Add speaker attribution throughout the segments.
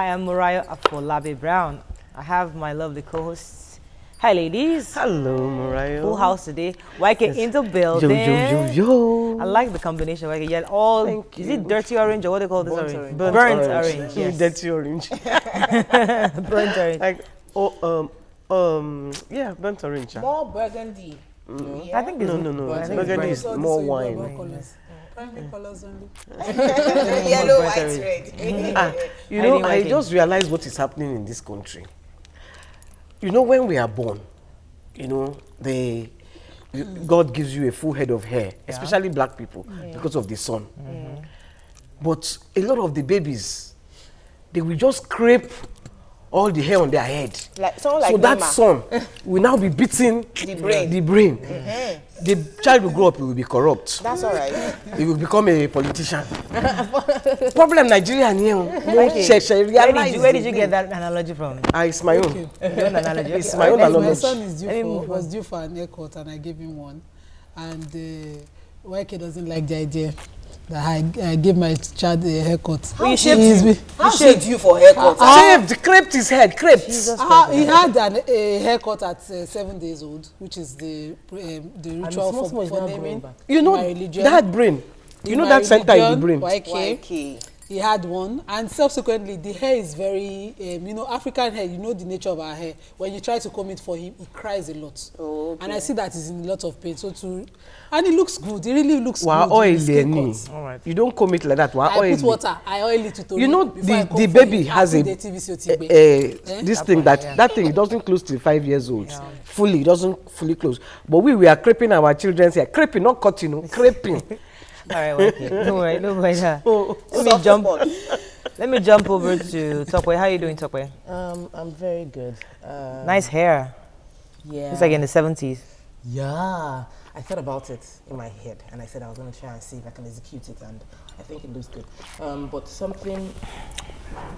Speaker 1: I am Mariah Afolabi Brown. I have my lovely co-hosts. Hi, ladies.
Speaker 2: Hello, Mariah.
Speaker 1: Full house today. YK in the building.
Speaker 2: Yo.
Speaker 1: I like the combination. YK, yeah, all.
Speaker 2: Thank
Speaker 1: Is
Speaker 2: you.
Speaker 1: it dirty orange or what do they call this
Speaker 2: Burnt
Speaker 1: orange?
Speaker 2: orange.
Speaker 1: Burnt orange. Yes.
Speaker 2: Dirty orange.
Speaker 1: Burnt orange.
Speaker 2: Like, yeah, burnt orange.
Speaker 3: More burgundy.
Speaker 1: I think it's
Speaker 2: No.
Speaker 1: I think
Speaker 2: Burgundy
Speaker 1: it's
Speaker 2: is
Speaker 1: burnt.
Speaker 2: more wine.
Speaker 3: Primary colors only.
Speaker 1: Yellow,
Speaker 3: white, red.
Speaker 2: You know,
Speaker 1: Anyway,
Speaker 2: I just realized what is happening in this country. You know, when we are born, you know, God gives you a full head of hair, especially black people, because of the sun. But a lot of the babies, they will just scrape all the hair on their head.
Speaker 3: Like someone like
Speaker 2: So that
Speaker 3: Mama.
Speaker 2: sun will now be beating
Speaker 3: The brain.
Speaker 2: The child will grow up, he will be corrupt.
Speaker 3: That's all right.
Speaker 2: He will become a politician. Problem Nigeria here.
Speaker 1: Where did you get that analogy from?
Speaker 2: It's my own.
Speaker 1: Your own analogy.
Speaker 2: It's
Speaker 1: Okay.
Speaker 2: my own
Speaker 4: My
Speaker 2: analogy.
Speaker 4: son is
Speaker 1: Let me move
Speaker 4: was due for an haircut and I gave him one. And YK doesn't like the idea that I give my child a haircut.
Speaker 1: Well, you shaved him.
Speaker 3: How shaved you for haircut?
Speaker 2: Shaved, creped his head, creped.
Speaker 4: He had a haircut at 7 days old, which is the ritual for naming.
Speaker 2: You know,
Speaker 4: my religion.
Speaker 2: that brain. You know
Speaker 4: My
Speaker 2: that center in the
Speaker 4: religion,
Speaker 2: brain.
Speaker 4: YK. He had one, and subsequently the hair is very, African hair. You know the nature of our hair. When you try to comb it for him, he cries a lot.
Speaker 3: Oh, okay.
Speaker 4: And I see that he's in a lot of pain. And it looks good. It really looks
Speaker 2: Wa
Speaker 4: good.
Speaker 2: oil
Speaker 4: with skin
Speaker 2: any.
Speaker 4: cut.
Speaker 1: All right.
Speaker 2: You don't comb it like that. Wa
Speaker 4: I
Speaker 2: oil.
Speaker 4: put water. I oil it to
Speaker 2: You know
Speaker 4: before I comb
Speaker 2: the
Speaker 4: for
Speaker 2: baby
Speaker 4: him.
Speaker 2: has
Speaker 4: I
Speaker 2: a
Speaker 4: put the TVC Otigbe.
Speaker 2: this thing that thing it doesn't close till 5 years old. Fully, it doesn't fully close. But we are creping our children's hair. Creping, not cutting, no, creping.
Speaker 1: All right, YK. Don't worry.
Speaker 2: Oh.
Speaker 1: Let me jump over to Tokwe. How are you doing, Tokwe?
Speaker 5: I'm very good.
Speaker 1: Nice hair.
Speaker 5: Yeah.
Speaker 1: It's like in the 70s.
Speaker 5: Yeah. I thought about it in my head and I said I was going to try and see if I can execute it and I think it looks good. But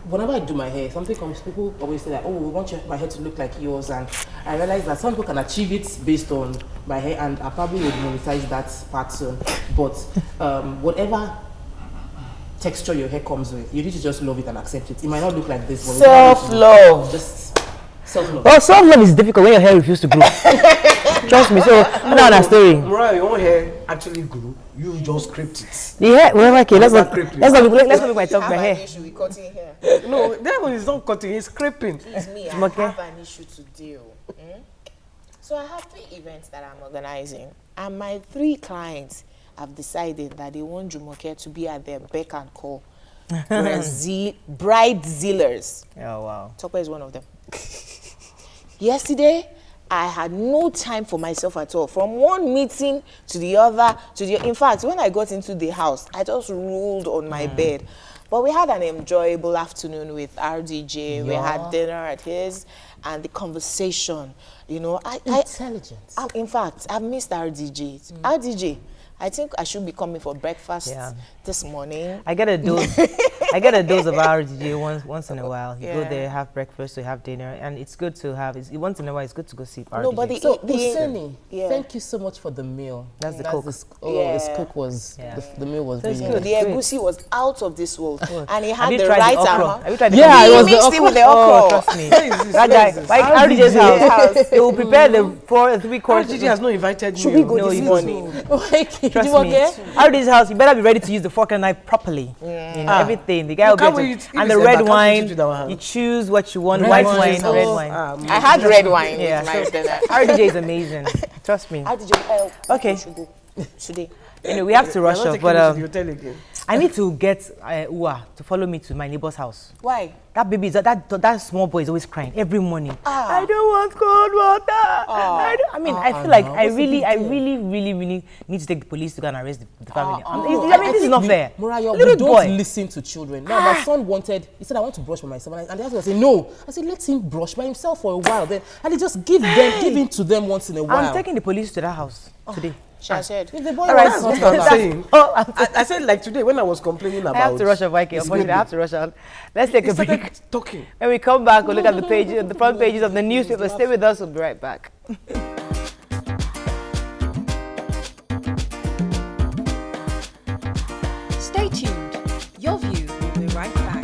Speaker 5: whenever I do my hair, something comes, people always say that, oh, we want my hair to look like yours, and I realized that some people can achieve it based on my hair and I probably would monetize that part soon. But whatever texture your hair comes with, you need to just love it and accept it. It might not look like this, but
Speaker 1: Self-love.
Speaker 5: just self-love.
Speaker 1: Well, self-love is difficult when your hair refuses to grow. Trust me. So, now that story.
Speaker 2: Mariah, your own hair actually grew. You just creped it.
Speaker 1: The hair, well, okay, let's not
Speaker 2: creepy.
Speaker 1: make my talk
Speaker 3: I
Speaker 1: my
Speaker 3: have
Speaker 1: hair.
Speaker 3: an issue with cutting hair.
Speaker 2: No, that one is not cutting. It's creping.
Speaker 3: It's me. I
Speaker 1: Okay.
Speaker 3: have an issue to deal. So I have 3 events that I'm organizing, and my 3 clients have decided that they want Jumoke to be at their beck and call. Bride zealers.
Speaker 1: Oh, wow.
Speaker 3: Tokwe is one of them. Yesterday, I had no time for myself at all. From one meeting to the other, in fact, when I got into the house, I just rolled on my bed. But we had an enjoyable afternoon with RDJ. We had dinner at his, and the conversation, you know,
Speaker 5: Intelligence.
Speaker 3: in fact, I've missed RDJ. RDJ, I think I should be coming for breakfast this morning.
Speaker 1: I get a dose. I get a dose of RDJ once in a while. You go
Speaker 3: Yeah.
Speaker 1: there, have breakfast, you have dinner, and it's good to have. Once in a while, it's good to go see RDJ.
Speaker 3: No, but
Speaker 5: So, Useni,
Speaker 3: Yeah.
Speaker 5: thank you so much for the meal.
Speaker 1: That's the cook.
Speaker 5: His
Speaker 3: Yeah.
Speaker 5: cook was,
Speaker 1: Yeah.
Speaker 5: the meal was
Speaker 1: So it's
Speaker 5: really
Speaker 1: good.
Speaker 5: good.
Speaker 3: the
Speaker 1: Great.
Speaker 3: egusi was out of this world, and he
Speaker 1: Have
Speaker 3: had
Speaker 1: you
Speaker 3: the
Speaker 1: tried
Speaker 3: right
Speaker 1: the okra?
Speaker 3: amount.
Speaker 1: Have you tried the
Speaker 5: Yeah,
Speaker 1: okra?
Speaker 5: it
Speaker 3: He
Speaker 5: was the
Speaker 3: mixed it with the
Speaker 1: Oh,
Speaker 3: okra.
Speaker 1: trust me. That guy, like RDJ's house, they will prepare the 3 course.
Speaker 2: RGG has not invited me.
Speaker 3: Should we go
Speaker 1: No,
Speaker 3: this
Speaker 1: you
Speaker 3: morning?
Speaker 1: Trust me. RDJ's house, you better be ready to use the fork and knife properly. You know, everything. The guy will
Speaker 2: can't
Speaker 1: be
Speaker 2: we
Speaker 1: able to,
Speaker 2: eat-
Speaker 1: and
Speaker 2: if
Speaker 1: the
Speaker 2: it's
Speaker 1: red
Speaker 2: ever, can't we eat
Speaker 1: wine.
Speaker 2: it with our hands?
Speaker 1: You choose what you want.
Speaker 5: Red
Speaker 1: White
Speaker 5: wine
Speaker 1: wine,
Speaker 5: is
Speaker 1: red
Speaker 5: also-
Speaker 1: wine.
Speaker 3: I had red wine
Speaker 1: Yeah,
Speaker 3: with my
Speaker 1: so
Speaker 3: dinner.
Speaker 1: RDJ is amazing. Trust me. Okay.
Speaker 3: We should go today.
Speaker 1: Anyway, we have to rush
Speaker 2: You're not
Speaker 1: off,
Speaker 2: taking me to
Speaker 1: but
Speaker 2: the hotel again.
Speaker 1: I need to get Uwa to follow me to my neighbor's house.
Speaker 3: Why?
Speaker 1: That baby, that small boy is always crying every morning. I don't want cold water. I feel like I really need to take the police to go and arrest the family. This is not fair.
Speaker 5: Mariah, we
Speaker 1: Little
Speaker 5: don't
Speaker 1: boy.
Speaker 5: listen to children. Now, my son he said, I want to brush by myself. And the husband said, no. I said, let him brush by himself for a while. And he just give in to them once in a while.
Speaker 1: I'm taking the police to that house today.
Speaker 3: She said.
Speaker 5: If the boy
Speaker 1: All right,
Speaker 5: wants
Speaker 2: That's
Speaker 5: to
Speaker 2: what I'm
Speaker 5: come
Speaker 2: saying. I said like today when I was complaining about.
Speaker 1: I have to rush off, YK.
Speaker 2: his
Speaker 1: Unfortunately,
Speaker 2: baby.
Speaker 1: I have to rush out. Let's take
Speaker 2: He
Speaker 1: a break.
Speaker 2: started talking.
Speaker 1: When we come back, we'll look at the front pages of the newspaper. Stay with us. We'll be right back.
Speaker 6: Stay tuned. Your view will be right back.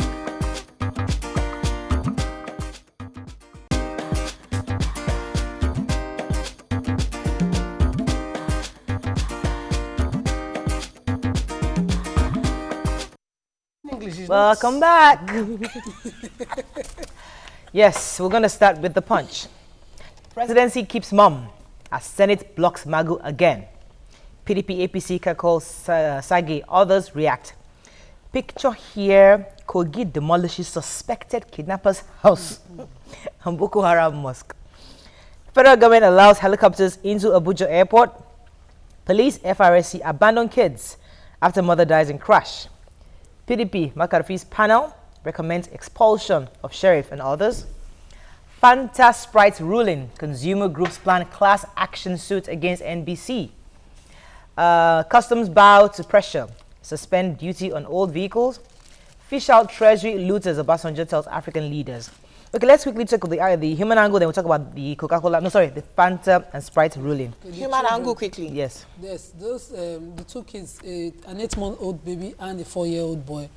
Speaker 1: Welcome back. Yes, we're going to start with the punch. Presidency keeps mum as Senate blocks Magu again. PDP, APC, Kakol, Sage, others react. Picture here, Kogi demolishes suspected kidnapper's house on Boko Haram mosque. Federal government allows helicopters into Abuja airport. Police, FRSC abandon kids after mother dies in crash. PDP, Makarfi's panel recommends expulsion of sheriff and others. Fanta Sprite ruling, consumer groups plan class action suit against NBC. Customs bow to pressure, suspend duty on old vehicles. Fish out treasury looters, Obasanjo tells African leaders. Okay, let's quickly check the human angle, then we'll talk about the Coca-Cola, the Fanta and Sprite ruling.
Speaker 3: Human angle quickly.
Speaker 1: Yes.
Speaker 4: Yes, those, the two kids, an 8-month-old baby and a 4-year-old boy.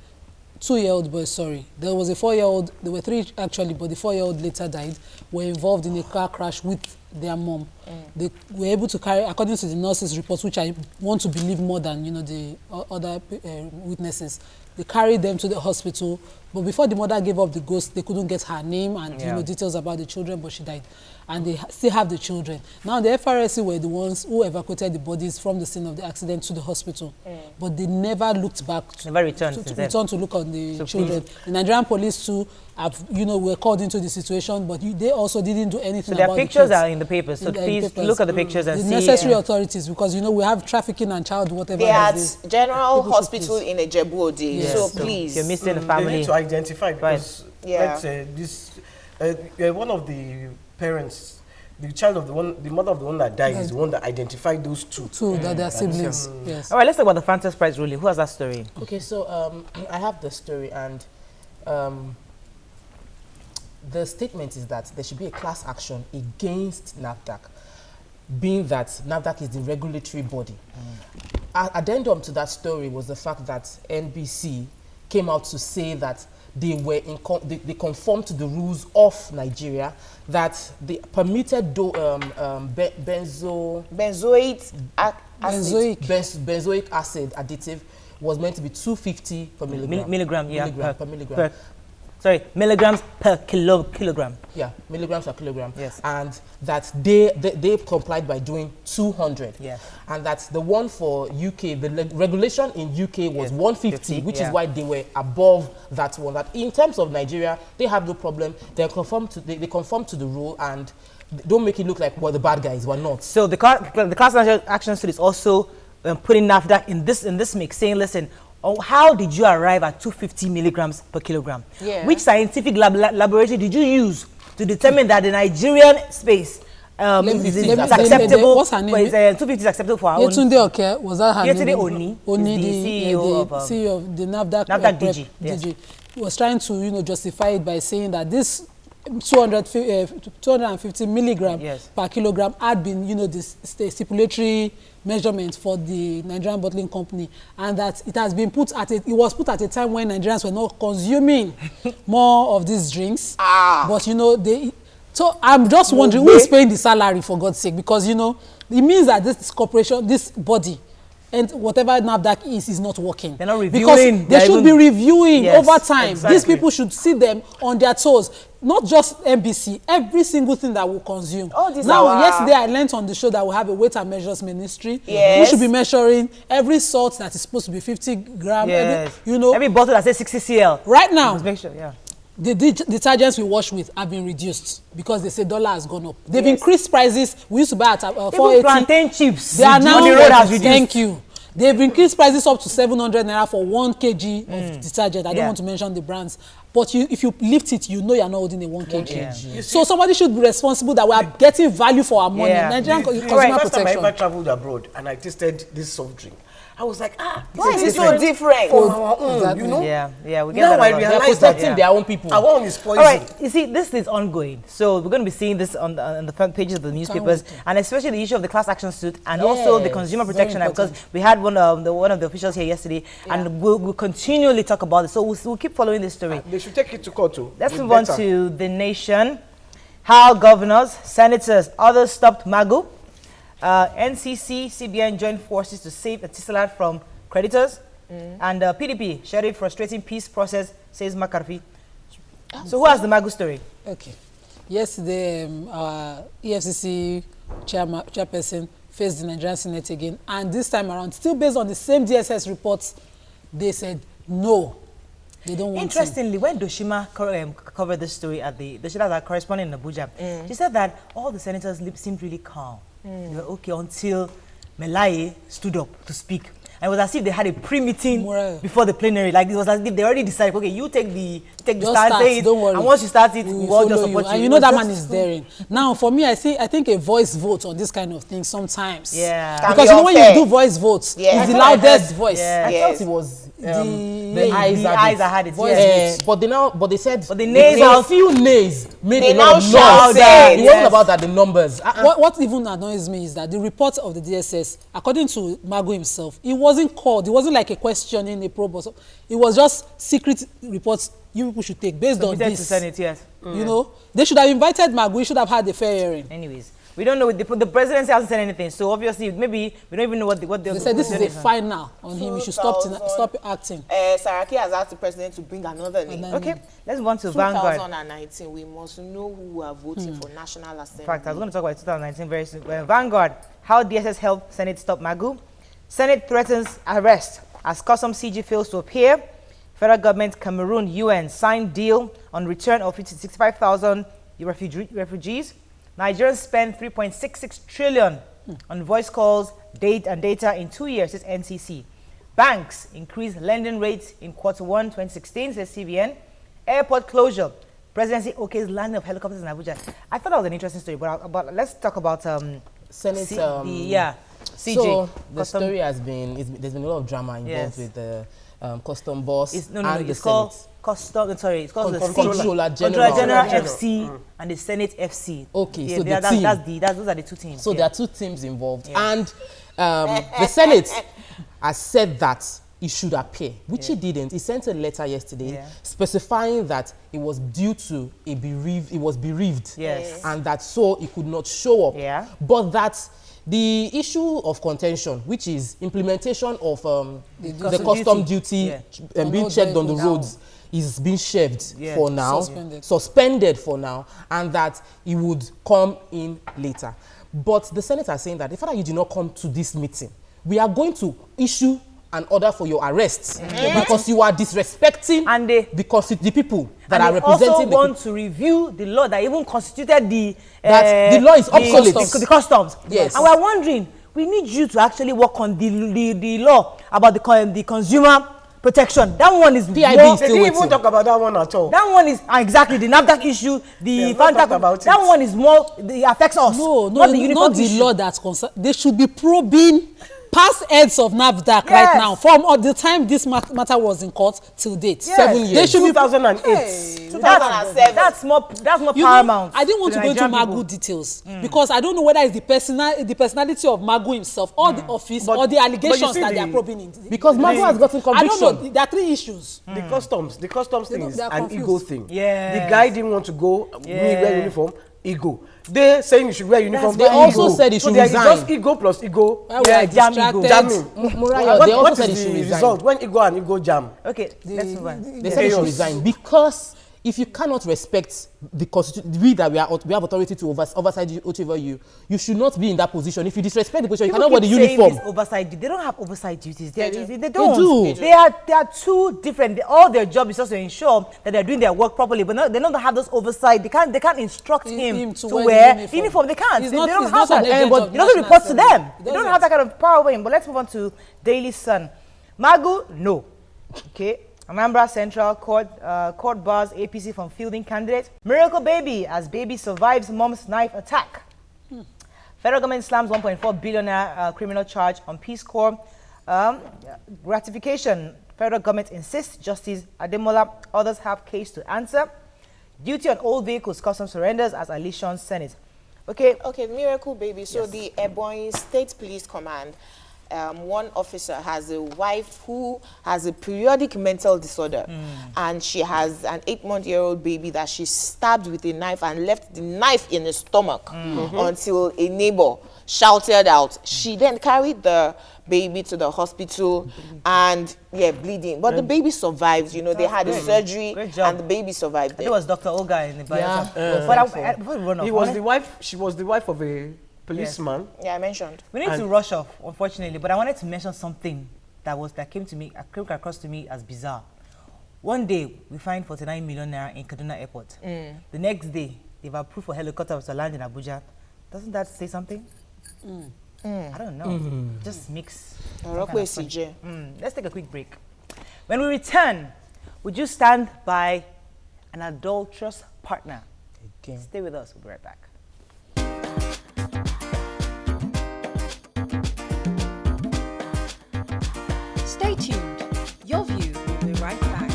Speaker 4: 2-year-old boy, sorry. There was a 4-year-old, there were 3 actually, but the 4-year-old later died, were involved in a car crash with their mom. They were able to carry, according to the nurses' reports, which I want to believe more than, the other witnesses, they carried them to the hospital, but before the mother gave up the ghost, they couldn't get her name and details about the children, but she died. And they still have the children. Now the FRSC were the ones who evacuated the bodies from the scene of the accident to the hospital, but they never looked back.
Speaker 1: Never returned
Speaker 4: to look on the children. The Nigerian police too have, were called into the situation, but they also didn't do anything about it.
Speaker 1: So their pictures are in the papers. So please look at the pictures and see.
Speaker 4: The necessary authorities, because we have trafficking and child whatever.
Speaker 3: They are at General Hospital in Ijebu Ode.
Speaker 1: Yes.
Speaker 3: So please,
Speaker 1: you're missing the family.
Speaker 2: They need to identify because let's say this. One of the parents, the mother of the one that died is the one that identified those two.
Speaker 4: That they are siblings. Yes.
Speaker 1: All right, let's talk about the Fanta Sprite ruling. Who has that story?
Speaker 5: Okay, so I have the story, and the statement is that there should be a class action against NAFDAC, being that NAFDAC is the regulatory body. Addendum to that story was the fact that NBC came out to say that they were they conform to the rules of Nigeria, that the permitted benzoic acid additive was meant to be 250 per milligram.
Speaker 1: Milligrams per kilogram.
Speaker 5: Yeah, milligrams per kilogram.
Speaker 1: Yes.
Speaker 5: And that they complied by doing 200.
Speaker 1: Yeah.
Speaker 5: And that the one for UK, the regulation in UK was 150, which is why they were above that one. That in terms of Nigeria, they have no problem. They conform to the rule, and don't make it look like the bad guys were not.
Speaker 1: So the class action suit is also putting NAFDAC in this mix, saying, listen, how did you arrive at 250 milligrams per kilogram?
Speaker 3: Yeah.
Speaker 1: Which scientific laboratory did you use to determine that the Nigerian space is acceptable?
Speaker 4: What's her name?
Speaker 1: 250 is acceptable for our own.
Speaker 4: Yetunde Oke, was that her name?
Speaker 1: Yetunde Oni,
Speaker 4: the CEO of the NAFDAC
Speaker 1: DG.
Speaker 4: DG was trying to justify it by saying that this 250 milligram per kilogram had been the stipulatory measurement for the Nigerian bottling company, and that it has been it was put at a time when Nigerians were not consuming more of these drinks. But so I'm just wondering who is paying the salary, for God's sake, because it means that this corporation, this body, and whatever NAFDAC is not working.
Speaker 1: They're not reviewing.
Speaker 4: Because they should be reviewing over time. Exactly. These people should see them on their toes. Not just NBC, every single thing that we consume. Yesterday I learned on the show that we have a weight and measures ministry.
Speaker 3: Yes.
Speaker 4: We should be measuring every salt that is supposed to be 50 grams.
Speaker 1: Yes. Every bottle that says 60 cl.
Speaker 4: Right now,
Speaker 1: make sure,
Speaker 4: the detergents we wash with have been reduced because they say dollar has gone up. They've increased prices. We used to buy at 480.
Speaker 1: Plantain chips.
Speaker 4: They are now
Speaker 1: the road has reduced.
Speaker 4: Thank you. They've increased prices up to 700 naira for 1 kg of detergent. I don't want to mention the brands. But if you lift it, you're not holding a 1 kg. So somebody should be responsible that we are getting value for our money. Nigerian consumer protection.
Speaker 2: First time I ever traveled abroad and I tasted this soft drink, I was like,
Speaker 3: why is it so different?
Speaker 2: For our own,
Speaker 1: exactly. We get
Speaker 2: now
Speaker 1: that.
Speaker 2: I realize that
Speaker 5: their own people.
Speaker 2: Our own is poison.
Speaker 1: All right, you see, this is ongoing. So we're going to be seeing this on the front pages of the newspapers, and especially the issue of the class action suit and also the Consumer Protection Act, because we had one of the officials here yesterday, and we'll continually talk about it. So we'll keep following this story.
Speaker 2: They should take it to court too.
Speaker 1: Let's move on to The Nation. How governors, senators, others stopped Magu. NCC, CBN joined forces to save Etisalat from creditors. And PDP, sheriff frustrating peace process, says McCarthy. So who has the Magu story?
Speaker 4: Okay. Yesterday, our EFCC chairperson faced the Nigerian Senate again, and this time around, still based on the same DSS reports, they said no, they don't want
Speaker 1: Interestingly, when Doshima covered this story at the Doshima correspondent in Abuja, she said that all the senators seemed really calm. They were okay until Melaye stood up to speak. And it was as if they had a pre-meeting before the plenary. Like it was as if they already decided, okay, you take the start, say it,
Speaker 4: don't worry.
Speaker 1: And once you start it, we'll all just support you.
Speaker 4: And you know that man is daring. Now, for me, I think a voice vote on this kind of thing sometimes.
Speaker 1: Yeah.
Speaker 4: Because you know when you do voice votes, it's the loudest voice.
Speaker 5: I thought it was the eyes
Speaker 1: that had it.
Speaker 5: Yes. But they said
Speaker 1: the nays
Speaker 5: a few nays made
Speaker 3: they
Speaker 5: a lot of
Speaker 3: now
Speaker 5: noise.
Speaker 3: shout
Speaker 5: It wasn't about that the numbers.
Speaker 4: What even annoys me is that the report of the DSS, according to Magu himself, it wasn't called. It wasn't like a question in a probe or so. It was just secret reports you people should take based on this.
Speaker 1: To Senate, yes.
Speaker 4: You know, they should have invited Magu. He should have had a fair hearing.
Speaker 1: Anyways, we don't know. The presidency hasn't said anything, so obviously maybe we don't even know what
Speaker 4: they said. This is a final on him. He should stop acting.
Speaker 3: Saraki has asked the president to bring another name.
Speaker 1: Okay, let's move on to Vanguard.
Speaker 3: 2019, we must know who are voting for National Assembly.
Speaker 1: In fact, I was going to talk about 2019 very soon. Vanguard, how DSS helped Senate stop Magu. Senate threatens arrest as Customs CG fails to appear. Federal government, Cameroon, UN signed deal on return of 65,000 refugees. Nigerians spend 3.66 trillion on voice calls, data in 2 years, says NCC. Banks increase lending rates in Q1 2016, says CBN. Airport closure. Presidency okays landing of helicopters in Abuja. I thought that was an interesting story, but let's talk about
Speaker 5: Senate.
Speaker 1: CJ.
Speaker 5: So the story has been, there's been a lot of drama involved with the custom boss
Speaker 1: it's
Speaker 5: the
Speaker 1: called
Speaker 5: Senate.
Speaker 1: It's called the
Speaker 5: Controller
Speaker 1: General FC and the Senate FC.
Speaker 5: Okay,
Speaker 1: yeah,
Speaker 5: so
Speaker 1: those are the two teams.
Speaker 5: So there are two teams involved, and the Senate has said that he should appear, which he didn't. He sent a letter yesterday specifying that it was due to bereaved, and that so he could not show up.
Speaker 1: Yeah.
Speaker 5: But that the issue of contention, which is implementation of the custom duty being checked on the roads, is being shelved for now, suspended for now, and that he would come in later. But the Senate are saying that the fact that you did not come to this meeting, we are going to issue an order for your arrest because you are disrespecting the people that are representing
Speaker 1: also want to review the law that even constituted the
Speaker 5: law is obsolete.
Speaker 1: The customs.
Speaker 5: Yes.
Speaker 1: And we're wondering, we need you to actually work on the law about the consumer protection. That one is
Speaker 2: PIB is still waiting. Even talk about that one at all.
Speaker 1: That one is exactly the NAFDAC issue. The that one is more. It affects us.
Speaker 4: Not the law that's concerned. They should be probing past heads of NAFDAC right now, from the time this matter was in court till date. 7 years.
Speaker 1: They should
Speaker 2: 2008.
Speaker 1: Hey, 2007. That's more paramount.
Speaker 4: I didn't want to go into Magu details because I don't know whether it's the personality of Magu himself or the office or the allegations that they are probing in.
Speaker 5: Because Magu has gotten conviction.
Speaker 4: I don't know. There are three issues.
Speaker 2: The customs thing is an ego thing.
Speaker 1: Yeah.
Speaker 2: The guy didn't want to go wear uniform. Ego. They saying you should wear uniform.
Speaker 5: They also said he should resign.
Speaker 2: Just ego plus ego.
Speaker 4: Jamming.
Speaker 5: They also said he should resign.
Speaker 2: Result when ego and ego jam.
Speaker 1: Okay, let's move on.
Speaker 5: They said he should resign because if you cannot respect the constitution, we have authority to oversight over you. You should not be in that position. If you disrespect the position, you cannot wear the uniform.
Speaker 1: Oversight. They don't have oversight duties. They don't.
Speaker 5: They do.
Speaker 1: They are two different. All their job is just to ensure that they're doing their work properly. But they don't have those oversight. They can't instruct him to wear uniform. They can't. They don't have that. But it doesn't report to them. They don't have that kind of power over him. But let's move on to Daily Sun. Magu, no. Okay. Anambra Central Court bars APC from fielding candidate. Miracle baby as baby survives mom's knife attack. Federal government slams 1.4 billion criminal charge on Peace Corps. Ratification. Federal government insists Justice Ademola. Others have case to answer. Duty on old vehicles. Customs surrenders as Alishon Senate. Okay.
Speaker 3: Okay, Miracle baby. So the Ebonyi State Police Command one officer has a wife who has a periodic mental disorder, and she has an 8-month-old baby that she stabbed with a knife and left the knife in the stomach until a neighbor shouted out. She then carried the baby to the hospital and bleeding, but the baby survived. You know, they had a surgery and the baby survived.
Speaker 1: It was Dr. Olga in the bio.
Speaker 2: But before we run off, she was the wife of a policeman.
Speaker 3: Yeah, I mentioned.
Speaker 1: We need to rush off, unfortunately, but I wanted to mention something that came across to me as bizarre. One day we find 49 million naira in Kaduna Airport. The next day they've approved for helicopters to land in Abuja. Doesn't that say something? I don't know. Just mix. Let's take a quick break. When we return, would you stand by an adulterous partner? Again. Stay with us. We'll be right back.
Speaker 6: Stay tuned. Your View will be right back.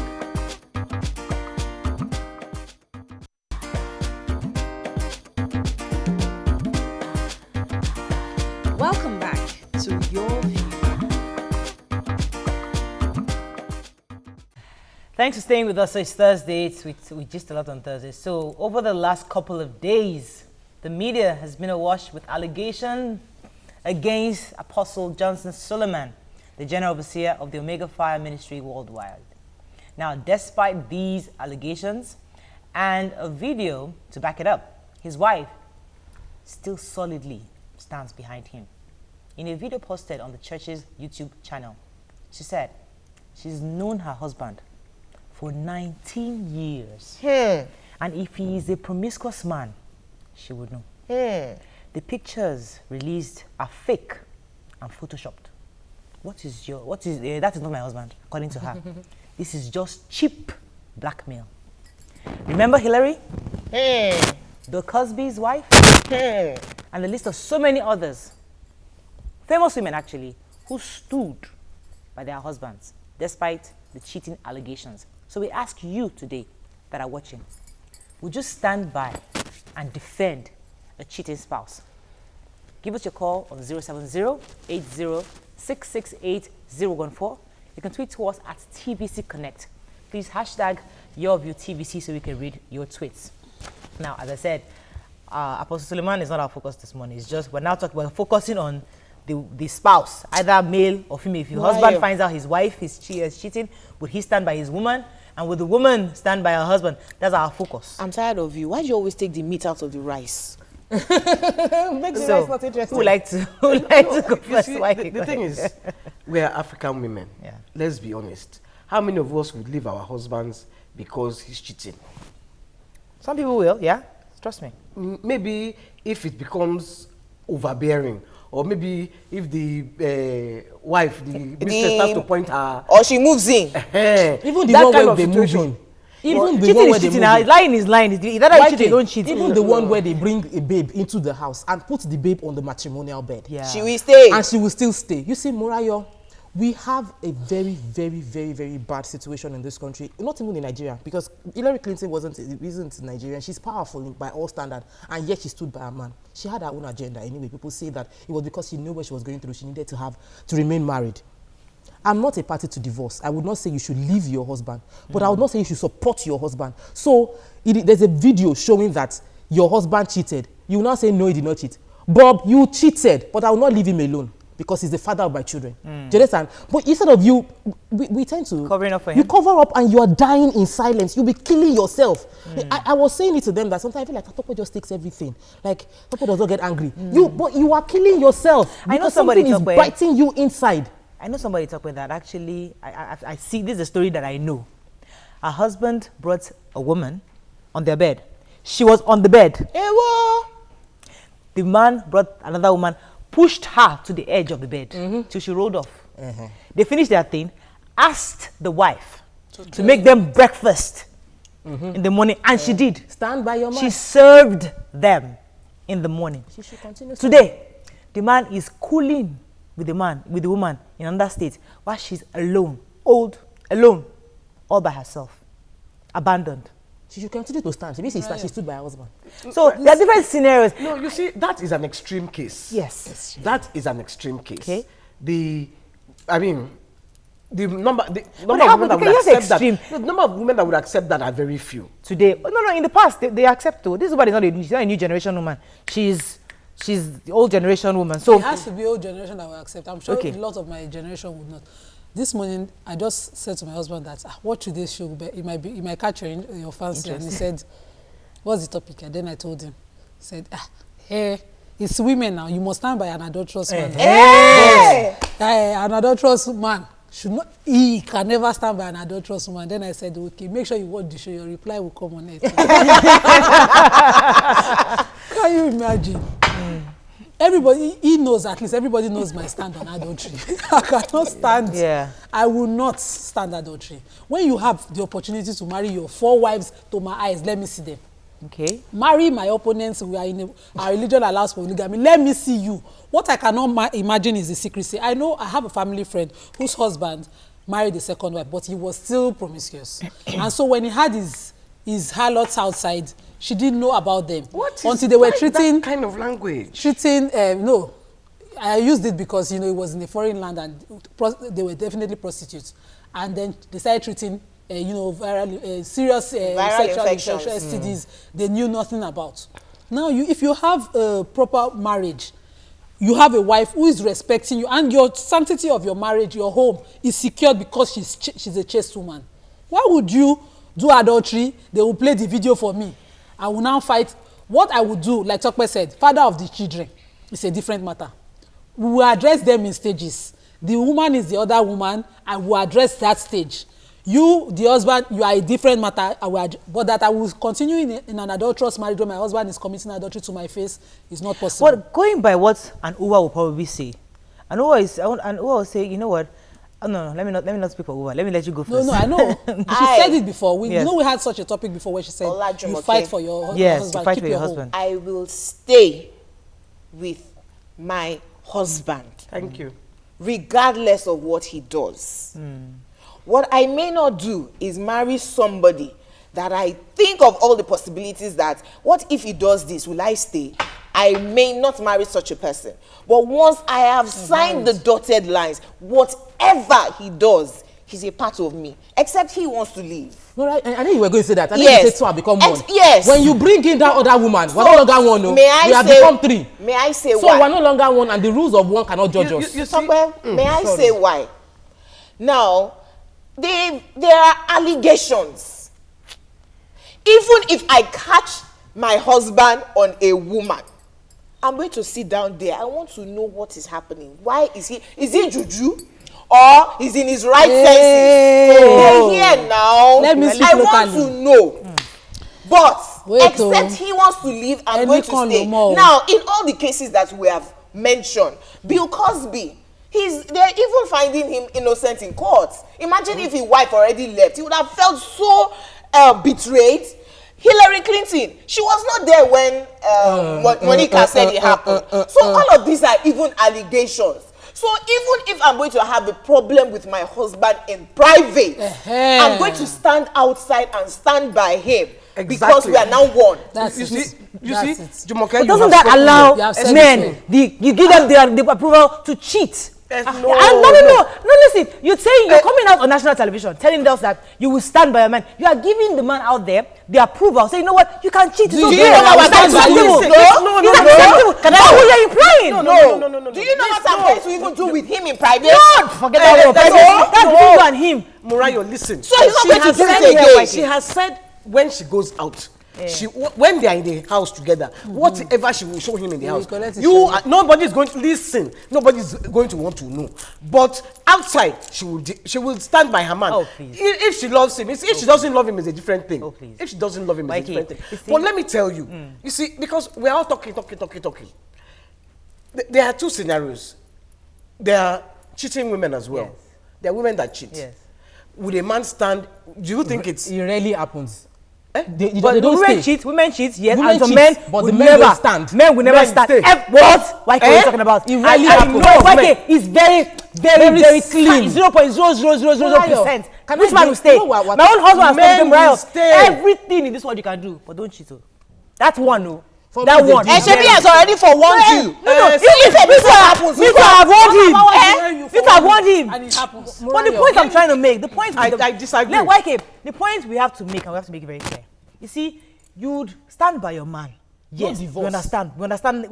Speaker 6: Welcome back to Your View.
Speaker 1: Thanks for staying with us. So it's Thursday. We just a lot on Thursday. So over the last couple of days, the media has been awash with allegations against Apostle Johnson Suleiman, the General Overseer of the Omega Fire Ministry worldwide. Now, despite these allegations and a video to back it up, his wife still solidly stands behind him. In a video posted on the church's YouTube channel, she said she's known her husband for 19 years. And if he is a promiscuous man, she would know. The pictures released are fake and photoshopped. That is not my husband, according to her. This is just cheap blackmail. Remember Hillary? Bill Cosby's wife? And the list of so many others, famous women actually, who stood by their husbands despite the cheating allegations. So we ask you today that are watching, would you stand by and defend a cheating spouse? Give us your call on 070-80-668-014. You can tweet to us at TVC Connect. Please hashtag YourviewTVC so we can read your tweets. Now, as I said, Apostle Suleiman is not our focus this morning. It's just we're focusing on the spouse, either male or female. If your husband finds out his wife is cheating, would he stand by his woman? And would the woman stand by her husband? That's our focus.
Speaker 3: I'm tired of you. Why do you always take the meat out of the rice?
Speaker 5: Makes the rice not interesting.
Speaker 1: Who like to go first?
Speaker 2: See, the thing is, we are African women.
Speaker 1: Yeah.
Speaker 2: Let's be honest. How many of us would leave our husbands because he's cheating?
Speaker 1: Some people will, yeah. Trust me.
Speaker 2: Maybe if it becomes overbearing, or maybe if the wife, the mistress starts to point her,
Speaker 3: or she moves in.
Speaker 5: Even the one where they move in. Even the one where they move in.
Speaker 1: Lying is lying. Either you cheat, they don't cheat.
Speaker 5: Even the one where they bring a babe into the house and put the babe on the matrimonial bed.
Speaker 1: Yeah.
Speaker 3: She will stay.
Speaker 5: And she will still stay. You see, Morayo, we have a very, very, very, very bad situation in this country. Not even in Nigeria, because Hillary Clinton isn't Nigerian. She's powerful by all standards, and yet she stood by a man. She had her own agenda anyway. People say that it was because she knew what she was going through. She needed to remain married. I'm not a party to divorce. I would not say you should leave your husband, but I would not say you should support your husband. So there's a video showing that your husband cheated. You will not say, no, he did not cheat. Bob, you cheated, but I will not leave him alone because he's the father of my children. Do you understand? But instead of you, we tend to...
Speaker 1: Covering up for him.
Speaker 5: You cover up and you are dying in silence. You'll be killing yourself. I was saying it to them that sometimes I feel like Topo just takes everything. Like, Topo does not get angry. But you are killing yourself.
Speaker 1: I know somebody
Speaker 5: is biting you inside.
Speaker 1: I know somebody talk about that. Actually, I see, this is a story that I know. Her husband brought a woman on their bed. She was on the bed. The man brought another woman, pushed her to the edge of the bed till she rolled off. They finished their thing, asked the wife to make them breakfast in the morning, and she did.
Speaker 5: Stand by your man.
Speaker 1: She served them in the morning.
Speaker 5: She should continue.
Speaker 1: Today, the man is cooling with the woman in another state while she's alone, alone, all by herself, abandoned.
Speaker 5: She should continue to stand. She stood by her husband.
Speaker 1: So there are different scenarios.
Speaker 2: No, you see, that is an extreme case.
Speaker 1: Yes.
Speaker 2: That is an extreme case.
Speaker 1: Okay.
Speaker 2: the number of
Speaker 1: happened?
Speaker 2: women that would
Speaker 1: Because
Speaker 2: accept that.
Speaker 1: extreme.
Speaker 2: The number of women that would accept that are very few.
Speaker 1: Today, no, in the past, they accept though. This woman is she's not a new generation woman. She's the old generation woman. So
Speaker 4: it has to be old generation that will accept. I'm sure a lot of my generation would not. This morning, I just said to my husband that, watch this show, but it might catch your fancy. And he said, what's the topic? And then I told him, he said, it's women now. You must stand by an adulterous man. An adulterous man he can never stand by an adulterous woman. Then I said, okay, make sure you watch the show. Your reply will come on it. Can you imagine? Everybody, he knows, at least everybody knows my stand on adultery. I cannot stand. Yeah. I will not stand adultery. When you have the opportunity to marry your 4 wives to my eyes, let me see them.
Speaker 1: Okay.
Speaker 4: Marry my opponents. Our religion allows for polygamy. Let me see you. What I cannot imagine is the secrecy. I know I have a family friend whose husband married the second wife, but he was still promiscuous. And so when he had his harlots outside, she didn't know about them. Until they were treating
Speaker 2: that kind of language.
Speaker 4: No, I used it because it was in a foreign land and they were definitely prostitutes. And then they started treating serious sexual STDs they knew nothing about. Now, if you have a proper marriage, you have a wife who is respecting you, and your sanctity of your marriage, your home, is secured because she's a chaste woman. Why would you do adultery? They will play the video for me. I will now fight. What I would do, like Tokpe said, father of the children, is a different matter. We will address them in stages. The woman is the other woman, and we will address that stage. You, the husband, you are a different matter, but that I will continue in an adulterous marriage when my husband is committing adultery to my face is not possible.
Speaker 1: But going by what an Uwa will probably say, an Uwa will say, you know what? Oh, no, let me not speak for Uwa. Let me let you go first.
Speaker 4: No, I know. She said it before. We had such a topic before where she said, you fight for your husband.
Speaker 1: Yes, you fight for your husband.
Speaker 3: I will stay with my husband.
Speaker 2: Thank you.
Speaker 3: Regardless of what he does. What I may not do is marry somebody that I think of all the possibilities that, what if he does this, will I stay? I may not marry such a person. But once I have signed the dotted lines, whatever he does, he's a part of me. Except he wants to leave.
Speaker 5: No, I knew you were going to say that. I think you said 2 have become 1.
Speaker 3: Yes.
Speaker 5: When you bring in that other woman, we're no longer 1, no? We have become 3.
Speaker 3: May I say why?
Speaker 5: So we're no longer 1, and the rules of 1 cannot judge us.
Speaker 3: May I say why? Now, there are allegations. Even if I catch my husband on a woman, I'm going to sit down there. I want to know what is happening. Why is he juju? Or is in his right senses? They're here now.
Speaker 4: Let me speak
Speaker 3: I want to know. But except he wants to leave, I'm going to stay. Now, in all the cases that we have mentioned, Bill Cosby, they're even finding him innocent in court. Imagine if his wife already left. He would have felt so betrayed. Hillary Clinton, she was not there when Monica said it happened. So all of these are even allegations. So even if I'm going to have a problem with my husband in private, I'm going to stand outside and stand by him. Exactly. Because we are now one.
Speaker 2: You see,
Speaker 1: Jumoke, doesn't that allow men, you give them the approval to cheat? No, listen, you're saying you're coming out on national television telling us that you will stand by a man. You are giving the man out there the approval. Say, you know what, you can cheat.
Speaker 3: Do you know what I'm going to do?
Speaker 1: Can I hear you implying?
Speaker 3: No. Do you know what I'm going to even do with him in private?
Speaker 1: No, forget that one. That's between you and him.
Speaker 2: Morayo, listen.
Speaker 3: So he's not going to do it again.
Speaker 2: She has said when she goes out, when they are in the house together, whatever she will show him in the house, nobody is going to listen. Nobody is going to want to know. But outside, she will stand by her man.
Speaker 1: Oh, please.
Speaker 2: If she loves him, if she doesn't love him, it's a different thing.
Speaker 1: Oh, please.
Speaker 2: If she doesn't love him, it's a different thing. But let me tell you, you see, because we are all talking. There are 2 scenarios. There are cheating women as well. Yes. There are women that cheat. Yes. Would a man stand? Do you think it
Speaker 5: rarely happens?
Speaker 1: They don't women cheat, yes,
Speaker 5: women
Speaker 1: and some
Speaker 5: cheat,
Speaker 1: men
Speaker 5: but
Speaker 1: will
Speaker 5: the men
Speaker 1: never
Speaker 5: don't stand.
Speaker 1: Men will never stand. What? Why are you talking about?
Speaker 5: It rarely happens.
Speaker 1: It's very clean. 0.00000%. Which man will stay? My own husband has told me, everything in this world you can do, but don't cheat. That's one, no.
Speaker 5: For
Speaker 1: that
Speaker 5: me,
Speaker 1: one.
Speaker 3: And Shebi has already forewarned you.
Speaker 1: If I warned him, if I warned him,
Speaker 4: and it happens.
Speaker 1: but the point I'm trying to make, the point
Speaker 2: I disagree.
Speaker 1: The point we have to make, and we have to make it very clear. You see, you'd stand by your man. Yes, we understand. We understand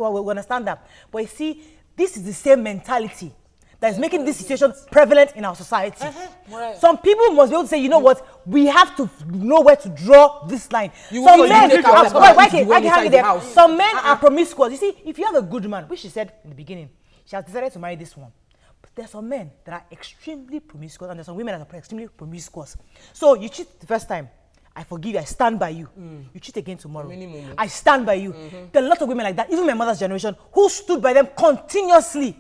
Speaker 1: that. But you see, this is the same mentality that is making this situation prevalent in our society.
Speaker 4: Right.
Speaker 1: Some people must be able to say, you know what, we have to know where to draw this line.
Speaker 5: You
Speaker 1: Some
Speaker 5: will
Speaker 1: men,
Speaker 5: take out
Speaker 1: I can hang it there.
Speaker 5: house.
Speaker 1: Some men are promiscuous. You see, if you have a good man, which she said in the beginning, she has decided to marry this one. But there's some men that are extremely promiscuous, and there's some women that are extremely promiscuous. So you cheat the first time, I forgive you, I stand by you. You cheat again tomorrow, I stand by you. There are a lot of women like that, even my mother's generation, who stood by them continuously.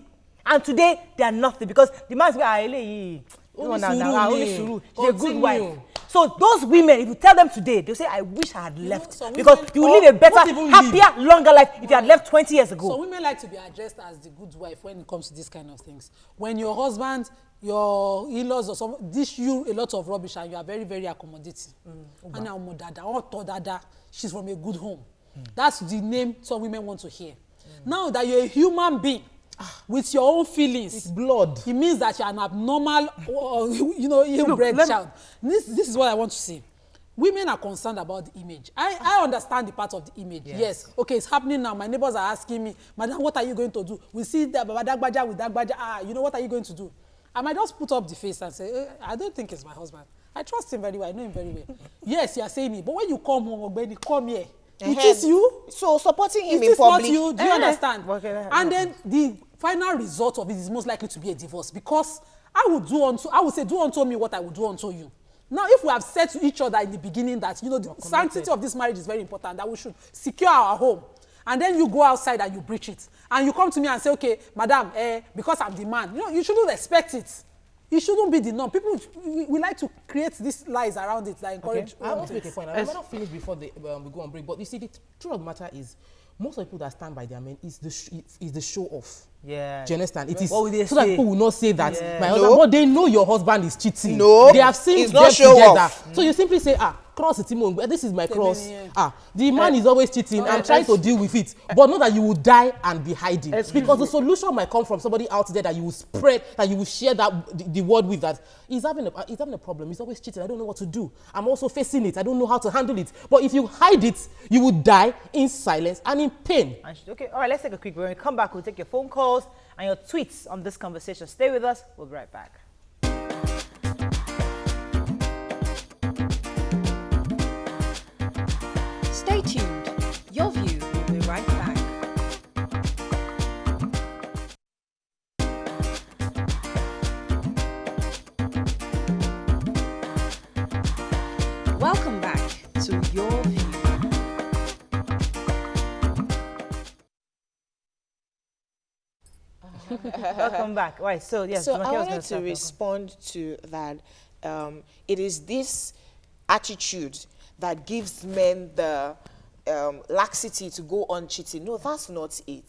Speaker 1: And today, they are nothing because the man's only Suru. She's a good wife. So those women, if you tell them today, they'll say, I wish I had left. Because you will live a better, happier, longer life if you had left 20 years ago.
Speaker 4: So women like to be addressed as the good wife when it comes to these kind of things. When your husband, your in-laws or someone dish you a lot of rubbish and you are very, very accommodating. And now she's from a good home. That's the name some women want to hear. Now that you're a human being, with your own feelings,
Speaker 5: it's blood.
Speaker 4: It means that you're an abnormal, ill-bred child. This is what I want to say. Women are concerned about the image. I understand the part of the image. Yes. Okay, it's happening now. My neighbors are asking me, Madam, what are you going to do? We see that Baba Dagbaja with Dagbaja. What are you going to do? I might just put up the face and say, I don't think it's my husband. I trust him very well. I know him very well. Yes, you are saying it. But when you come home, when you come here, it is you.
Speaker 3: So supporting him
Speaker 4: in public.
Speaker 3: It is not
Speaker 4: you. Do you understand? And then the final result of it is most likely to be a divorce, because I would say, do unto me what I will do unto you. Now, if we have said to each other in the beginning that, the sanctity of this marriage is very important, that we should secure our home, and then you go outside and you breach it, and you come to me and say, okay, madam, because I'm the man, you shouldn't expect it. It shouldn't be the norm. People, we like to create these lies around it that encourage.
Speaker 5: I want to make a point. I might not finish before we go on break, but you see, the truth of the matter is, most of the people that stand by their men is the show off.
Speaker 1: Yeah.
Speaker 5: Do you understand? It is
Speaker 1: so
Speaker 5: that people will not say that my husband, but they know your husband is cheating.
Speaker 3: No,
Speaker 5: they have seen
Speaker 3: it's
Speaker 5: them
Speaker 3: not show
Speaker 5: together.
Speaker 3: off.
Speaker 5: So you simply say, cross it, this is my cross. The man is always cheating. I'm trying to deal with it, but not that you will die and be hiding. Because the solution might come from somebody out there that you will spread, that you will share the word with, that he's having a problem. He's always cheating. I don't know what to do. I'm also facing it. I don't know how to handle it. But if you hide it, you will die in silence and in pain.
Speaker 1: Okay, all right, let's take a quick break. When we come back, we'll take your phone calls and your tweets on this conversation. Stay with us. We'll be right back.
Speaker 6: Stay tuned. Yourview will be right back. Welcome back to Yourview.
Speaker 1: Welcome back. Right, so yes.
Speaker 3: So I wanted to respond to that. It is this attitude that gives men the laxity to go on cheating. No, that's not it.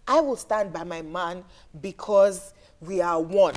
Speaker 3: I will stand by my man because we are one.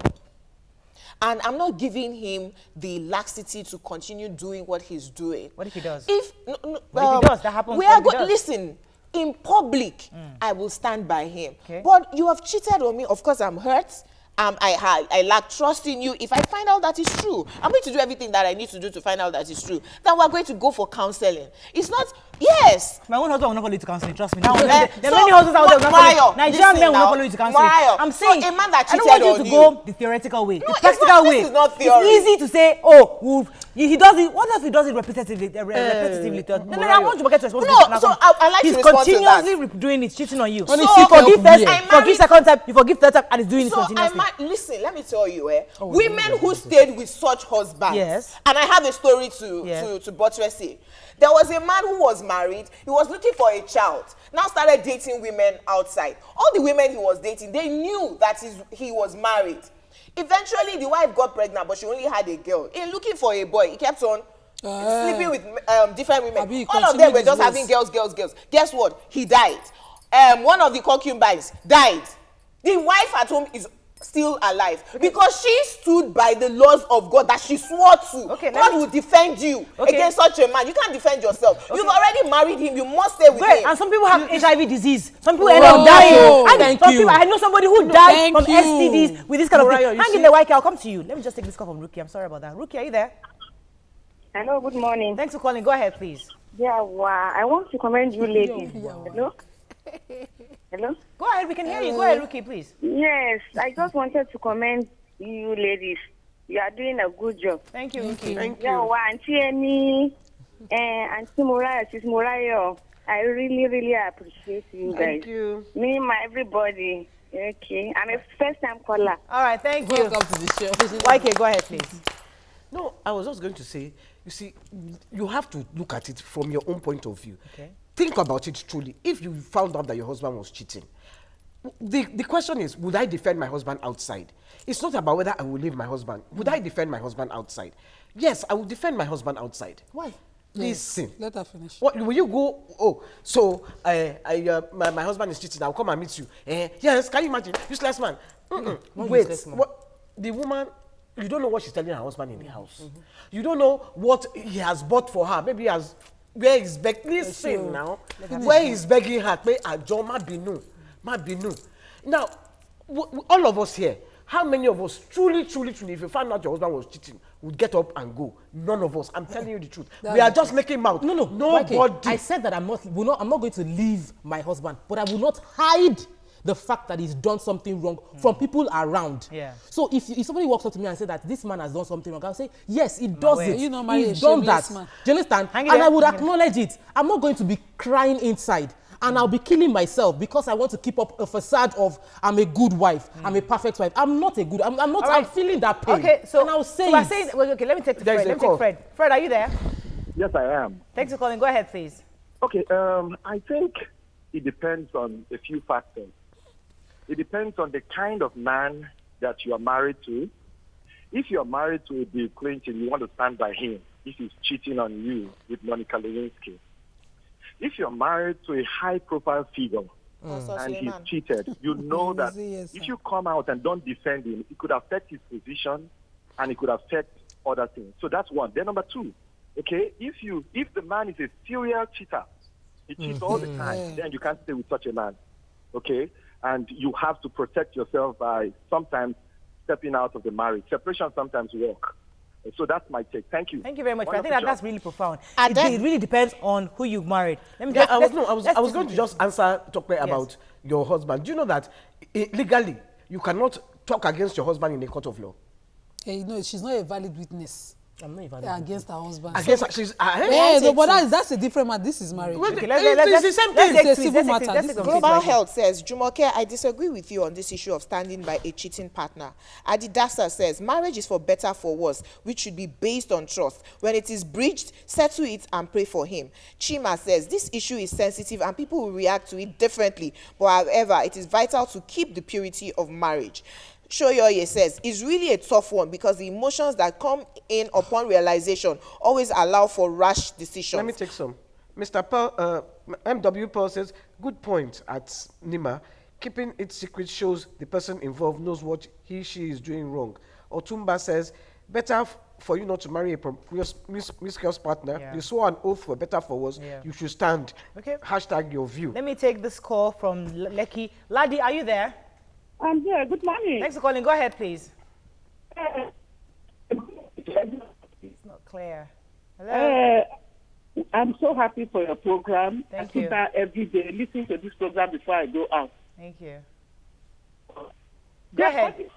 Speaker 3: And I'm not giving him the laxity to continue doing what he's doing.
Speaker 1: What if he does?
Speaker 3: If
Speaker 1: he does, that happens.
Speaker 3: Listen, in public, I will stand by him.
Speaker 1: Okay.
Speaker 3: But you have cheated on me. Of course, I'm hurt. I lack trust in you. If I find out that is true, I'm going to do everything that I need to do to find out that it's true. Then we're going to go for counseling. It's not, yes.
Speaker 1: My own husband will not follow you to counseling, trust me. There are many husbands out there who will not follow you. Nigerian men will not follow you to counseling. I'm saying,
Speaker 3: so a man that cheated
Speaker 1: I don't want you to go the theoretical way. The practical way.
Speaker 3: This is not theory.
Speaker 1: It's easy to say, he does it. What if he does it repetitively? No, I want you to get responsibility.
Speaker 3: No, so I like to respond to that.
Speaker 1: He's continuously doing it, cheating on you.
Speaker 3: So,
Speaker 1: you forgive first, forgive second time, you forgive third time, and he's doing it continuously.
Speaker 3: Listen, let me tell you, women who stayed with such husbands, and I have a story to buttress it. There was a man who was married. He was looking for a child. Now started dating women outside. All the women he was dating, they knew that he was married. Eventually, the wife got pregnant, but she only had a girl. In looking for a boy, he kept on sleeping with different women. All of them were just having girls. Guess what? He died. One of the concubines died. The wife at home is still alive because she stood by the laws of God that she swore to.
Speaker 1: Okay,
Speaker 3: God will defend you against such a man. You can't defend yourself. You've already married him. You must stay with him.
Speaker 1: And some people have HIV disease. Some people end up dying. And some people, I know somebody who died from STDs with this kind of thing. Hang in the white. I'll come to you. Let me just take this call from Ruki. I'm sorry about that. Ruki, are you there?
Speaker 7: Hello, good morning.
Speaker 1: Thanks for calling. Go ahead, please.
Speaker 7: Yeah, wow. I want to commend you ladies. Hello? Hello?
Speaker 1: Go ahead, we can hear you. Go ahead, Ruki, please.
Speaker 7: Yes, I just wanted to commend you ladies. You are doing a good job.
Speaker 1: Thank you, Ruki.
Speaker 2: Thank
Speaker 7: Yeah,
Speaker 2: you.
Speaker 7: wow. Auntie Annie, Auntie Moriah, Sis Moriah, I really appreciate you guys.
Speaker 2: Thank you.
Speaker 7: Me, everybody. Okay. I'm a first-time caller.
Speaker 1: All right, thank you.
Speaker 4: Welcome to the show.
Speaker 1: YK, go ahead, please.
Speaker 2: No, I was just going to say, you see, you have to look at it from your own point of view.
Speaker 1: Okay.
Speaker 2: Think about it truly. If you found out that your husband was cheating, the question is, would I defend my husband outside? It's not about whether I will leave my husband. Would I defend my husband outside? Yes, I will defend my husband outside.
Speaker 1: Why?
Speaker 2: Listen.
Speaker 4: Let her finish.
Speaker 2: What will you go? Oh, so my husband is cheating. I'll come and meet you. Yes, can you imagine? Useless man. Wait,
Speaker 5: useless man.
Speaker 2: what? The woman, you don't know what she's telling her husband in the house. You don't know what he has bought for her. Maybe he has where he's begging. Listen now, where he's begging her. Pay a job, ma binu. Now, all of us here. How many of us truly, if you found out your husband was cheating, would get up and go? None of us. I'm telling you the truth. We are just making mouth. Nobody.
Speaker 5: Okay. I said that I'm not going to leave my husband, but I will not hide the fact that he's done something wrong from people around.
Speaker 1: Yeah.
Speaker 5: So if somebody walks up to me and says that this man has done something wrong, I'll say, yes, he does it.
Speaker 4: You know, Maria,
Speaker 5: He's done that.
Speaker 4: man.
Speaker 5: Do you understand? And I would acknowledge it. I'm not going to be crying inside. And I'll be killing myself because I want to keep up a facade of I'm a good wife, I'm a perfect wife. I'm not a good. I'm not.
Speaker 1: Right.
Speaker 5: I'm feeling that pain.
Speaker 1: Okay, so
Speaker 5: and I'll say.
Speaker 1: I'm saying, well, okay, let me take
Speaker 2: There's
Speaker 1: Fred.
Speaker 2: a
Speaker 1: Let me
Speaker 2: call.
Speaker 1: take Fred. Fred, are you there?
Speaker 8: Yes, I am.
Speaker 1: Thanks for calling. Go ahead, please.
Speaker 8: Okay, I think it depends on a few factors. It depends on the kind of man that you are married to. If you are married to Bill Clinton, you want to stand by him if he's cheating on you with Monica Lewinsky. If you're married to a high-profile figure and he's cheated, you know that if you come out and don't defend him, it could affect his position and it could affect other things. So that's one. Then number two, okay, if the man is a serial cheater, he cheats all the time, then you can't stay with such a man, okay? And you have to protect yourself by sometimes stepping out of the marriage. Separation sometimes work. So that's my take. Thank you.
Speaker 1: Thank you very much. I think that's really profound.
Speaker 3: And
Speaker 1: It really depends on who you married. Let me
Speaker 2: I was going to just answer Tokwe about your husband. Do you know that legally you cannot talk against your husband in a court of law?
Speaker 4: Hey, no, she's not a valid witness.
Speaker 5: I'm not even
Speaker 4: Against her husband.
Speaker 2: Against she's
Speaker 4: no, but that's a different matter. This is marriage.
Speaker 1: Okay,
Speaker 2: it's the same thing.
Speaker 4: It's a civil matter.
Speaker 3: Global Health says, Jumoke, I disagree with you on this issue of standing by a cheating partner. Adidasa says, marriage is for better, for worse, which should be based on trust. When it is breached, settle it and pray for him. Chima says, this issue is sensitive and people will react to it differently. But however, it is vital to keep the purity of marriage. Shoyoye says, it's really a tough one because the emotions that come in upon realization always allow for rash decisions.
Speaker 2: Let me take some. Mr. Pearl, MW Pearl says, good point at Nima. Keeping it secret shows the person involved knows what she is doing wrong. Otumba says, better for you not to marry a promiscuous partner.
Speaker 1: Yeah.
Speaker 2: You swore an oath for better for worse.
Speaker 1: Yeah.
Speaker 2: You should stand.
Speaker 1: Okay.
Speaker 2: Hashtag your view.
Speaker 1: Let me take this call from Lekki. Ladi, are you there?
Speaker 7: I'm here. Good morning.
Speaker 1: Thanks for calling. Go ahead, please. It's not clear. Hello?
Speaker 7: I'm so happy for your program.
Speaker 1: Thank
Speaker 7: I sit
Speaker 1: you.
Speaker 7: down every day, listen to this program before I go out.
Speaker 1: Thank you. Go ahead.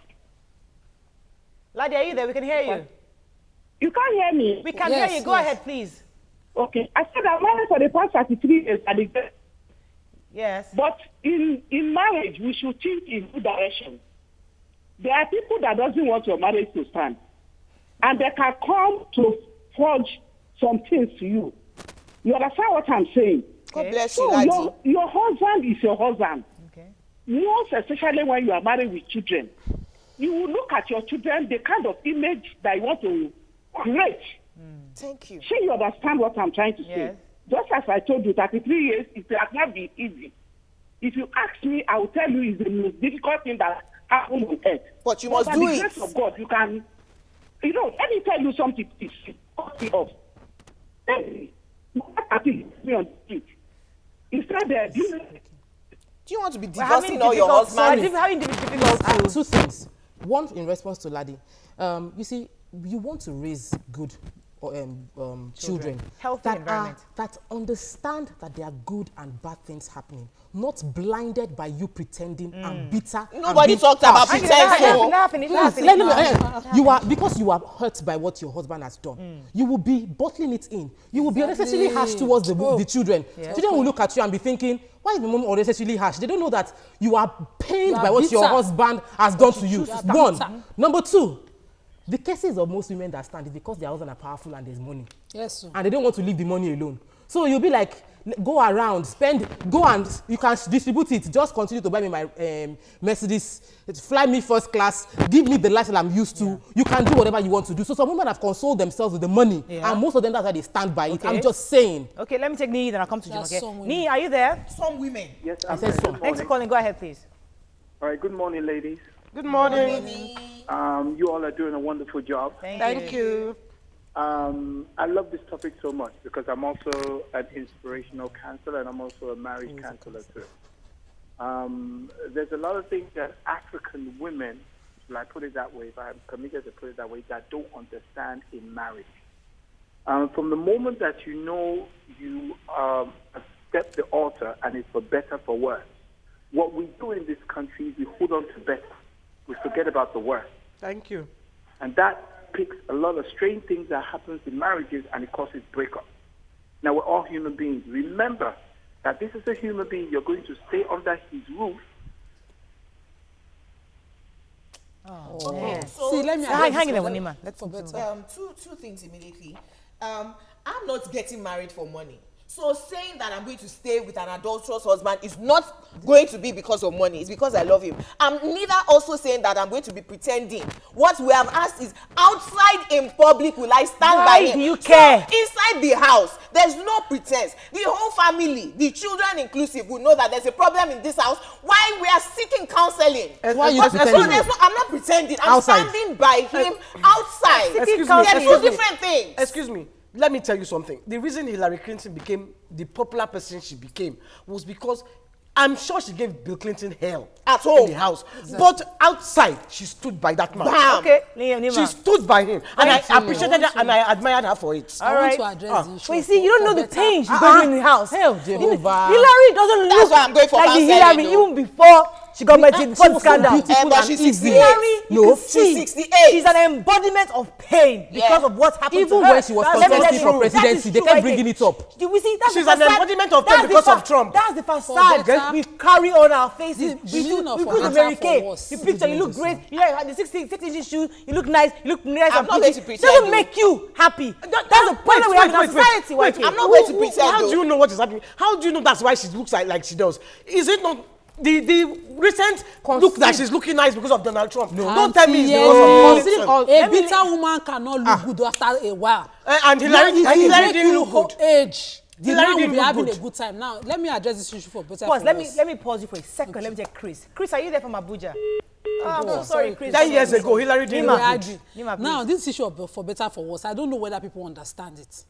Speaker 1: Ladi, are you there? We can hear you.
Speaker 7: You can't hear me.
Speaker 1: We can hear you. Go ahead, please.
Speaker 7: Okay. I said I'm married for the past 33 years.
Speaker 1: Yes.
Speaker 7: But in marriage, we should think in good direction. There are people that doesn't want your marriage to stand. And they can come to forge some things to you. You understand what I'm saying?
Speaker 3: God bless
Speaker 7: So
Speaker 3: you, Ladi.
Speaker 7: your husband is your husband.
Speaker 1: Okay.
Speaker 7: Most especially when you are married with children. You will look at your children, the kind of image that you want to create.
Speaker 3: Thank you.
Speaker 7: Sure, you understand what I'm trying to say.
Speaker 1: Yes.
Speaker 7: Just as I told you, 33 years, it has not been easy. If you ask me, I will tell you it's the most difficult thing that happen on earth.
Speaker 3: But you must do
Speaker 7: by the
Speaker 3: it.
Speaker 7: grace of God, you can. You know, let me tell you something. Please, cut me off. Hey, I think me on the street. He said that.
Speaker 3: Do you want to be divorcing all your husband?
Speaker 1: Having difficult
Speaker 5: Two things. One, in response to Ladi, you see, you want to raise good children
Speaker 1: Healthy
Speaker 5: that
Speaker 1: environment.
Speaker 5: that understand that there are good and bad things happening, not blinded by you pretending and bitter.
Speaker 3: Nobody talked about pretending.
Speaker 5: You are, because you are hurt by what your husband has done. You will be bottling it in. You will be unnecessarily harsh towards the children. Children will look at you and be thinking, why is my mom unnecessarily harsh? They don't know that you are pained by what your husband has done to you. One. Number two, the cases of most women that stand is because their husbands are powerful and there's money.
Speaker 4: Yes, sir.
Speaker 5: And they don't want to leave the money alone. So you'll be like, go around, go and you can distribute it. Just continue to buy me my Mercedes, fly me first class, give me the lifestyle I'm used to. Yeah. You can do whatever you want to do. So some women have consoled themselves with the money, and most of them, that's why they stand by it. I'm just saying.
Speaker 1: Okay, let me take Nii, then I'll come to Jim. Okay, Nii, are you there?
Speaker 3: Some women.
Speaker 8: Yes,
Speaker 5: I said so.
Speaker 1: Thanks for calling. Go ahead, please.
Speaker 8: All right, good morning, ladies.
Speaker 2: Good morning.
Speaker 8: You all are doing a wonderful job.
Speaker 2: Thank you.
Speaker 8: I love this topic so much because I'm also an inspirational counselor and I'm also a marriage counselor too. There's a lot of things that African women, will I put it that way, if I'm committed to put it that way, that don't understand in marriage. From the moment that you know you accept the altar and it's for better, for worse, what we do in this country is we hold on to better. We forget about the worst.
Speaker 2: Thank you.
Speaker 8: And that picks a lot of strange things that happens in marriages and it causes breakup. Now, we're all human beings. Remember that this is a human being. You're going to stay under his roof.
Speaker 3: Okay. So,
Speaker 4: see, let me
Speaker 1: hang in there, Wanima. Let's
Speaker 3: two things immediately. I'm not getting married for money. So saying that I'm going to stay with an adulterous husband is not going to be because of money. It's because I love him. I'm neither also saying that I'm going to be pretending. What we have asked is, outside in public, will I stand by him?
Speaker 1: Why do you care?
Speaker 3: So inside the house, there's no pretense. The whole family, the children inclusive, will know that there's a problem in this house. Why we are seeking counseling?
Speaker 5: Why are you pretending?
Speaker 3: I'm not pretending. I'm
Speaker 5: Outside.
Speaker 3: standing by him outside.
Speaker 2: Excuse me.
Speaker 3: They're two different things.
Speaker 2: Excuse me. Let me tell you something. The reason Hillary Clinton became the popular person she became was because I'm sure she gave Bill Clinton hell
Speaker 3: at home
Speaker 2: in the house. Exactly. But outside, she stood by that man.
Speaker 3: Bam.
Speaker 1: Okay, Nima.
Speaker 2: She stood by him. And I appreciated her and I admired her for it.
Speaker 1: All right.
Speaker 4: I want to address the issue.
Speaker 1: But you see, you don't know the things she's going in the house.
Speaker 5: Hell, Jehovah.
Speaker 1: Hillary doesn't
Speaker 3: That's
Speaker 1: look
Speaker 3: why I'm going for
Speaker 1: like the
Speaker 3: counseling,
Speaker 1: Hillary even before she got married, before the scandal.
Speaker 3: But she's 68.
Speaker 1: Hillary,
Speaker 3: No, she's 68.
Speaker 1: She's an embodiment of pain because of what happened to her.
Speaker 5: Even when she was contesting for presidency, they kept bringing it up.
Speaker 1: We see, that's
Speaker 2: She's
Speaker 1: the
Speaker 2: an
Speaker 1: facade.
Speaker 2: embodiment of pain because of Trump.
Speaker 1: That's the facade we carry on our faces. We
Speaker 4: meaning
Speaker 1: do
Speaker 4: of
Speaker 1: the
Speaker 4: better
Speaker 1: Mary
Speaker 4: for
Speaker 1: Kay.
Speaker 4: worse.
Speaker 1: The picture, you look great. You have the 6-inch shoes. You look nice. You look nice.
Speaker 3: I'm not
Speaker 1: pretty.
Speaker 3: going to pretend.
Speaker 1: Doesn't make you happy. That's the problem we have in our society.
Speaker 3: I'm not going to pretend.
Speaker 2: How do you know what is happening? How do you know that's why she looks like she does? Is it not the recent look that she's looking nice because of Donald Trump? No. Don't tell me it's because of
Speaker 4: a bitter woman cannot look good after a while.
Speaker 2: And Hillary didn't look good.
Speaker 4: Age. The man will be having
Speaker 2: good.
Speaker 4: a good time. Now, let me address this issue for better.
Speaker 1: Pause. Let me pause you for a second. Let me take Chris. Chris, are you there from Abuja? I'm so sorry, Chris.
Speaker 2: 10 years ago, Hillary didn't look good.
Speaker 4: Now, this issue of for better for worse, I don't know whether people understand it.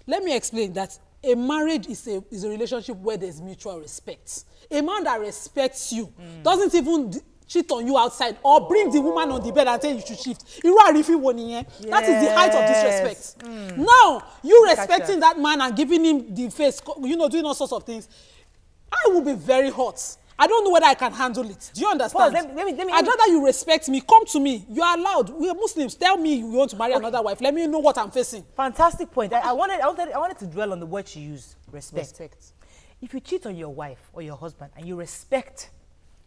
Speaker 4: Let me explain that a marriage is a relationship where there's mutual respect. A man that respects you doesn't even cheat on you outside or bring the woman on the bed and tell you should shift. That is the height of disrespect. Now, you respecting that man and giving him the face, doing all sorts of things, I will be very hot. I don't know whether I can handle it. Do you understand?
Speaker 1: Pause, let me
Speaker 4: I'd rather you respect me. Come to me. You are allowed. We are Muslims. Tell me you want to marry another wife. Let me know what I'm facing.
Speaker 1: Fantastic point. I wanted to dwell on the word she used, respect. If you cheat on your wife or your husband and you respect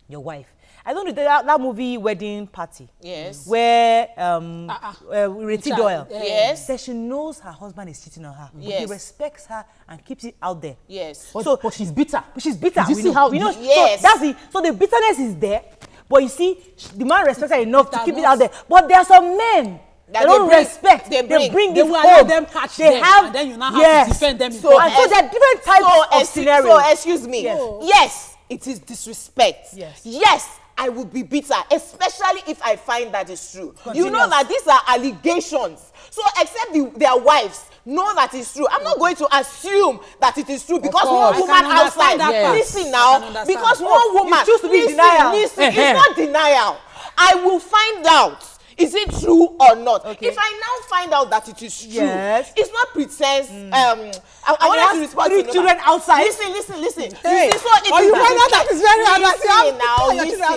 Speaker 1: your wife, I don't know that movie Wedding Party.
Speaker 3: Yes.
Speaker 1: Where Reti Doyle.
Speaker 3: Yes.
Speaker 1: Says she knows her husband is cheating on her. But
Speaker 3: Yes.
Speaker 1: he respects her and keeps it out there.
Speaker 3: Yes.
Speaker 5: But she's bitter.
Speaker 1: She's bitter.
Speaker 5: Did you see how?
Speaker 3: Yes.
Speaker 1: So the bitterness is there. But you see, the man respects her enough to keep it out there. But there are some men that don't respect. They bring
Speaker 4: They
Speaker 1: it
Speaker 4: will
Speaker 1: home.
Speaker 4: allow them catch them, and then you now have to defend them.
Speaker 3: So
Speaker 1: there are different types of scenarios.
Speaker 3: So excuse me.
Speaker 1: Yes.
Speaker 3: Yes, it is disrespect.
Speaker 1: Yes.
Speaker 3: Yes, I would be bitter, especially if I find that it's true. You know that these are allegations. So except their wives know that it's true. I'm not going to assume that it is true because one woman outside. Listen now, because one woman.
Speaker 1: You choose to be denial.
Speaker 3: Listen, it's not denial. I will find out. Is it true or not? Okay. If I now find out that it is true, it's not pretense. I want to respond to
Speaker 1: children outside.
Speaker 3: Listen.
Speaker 5: Hey.
Speaker 3: You see, so
Speaker 5: you find out that is very hard.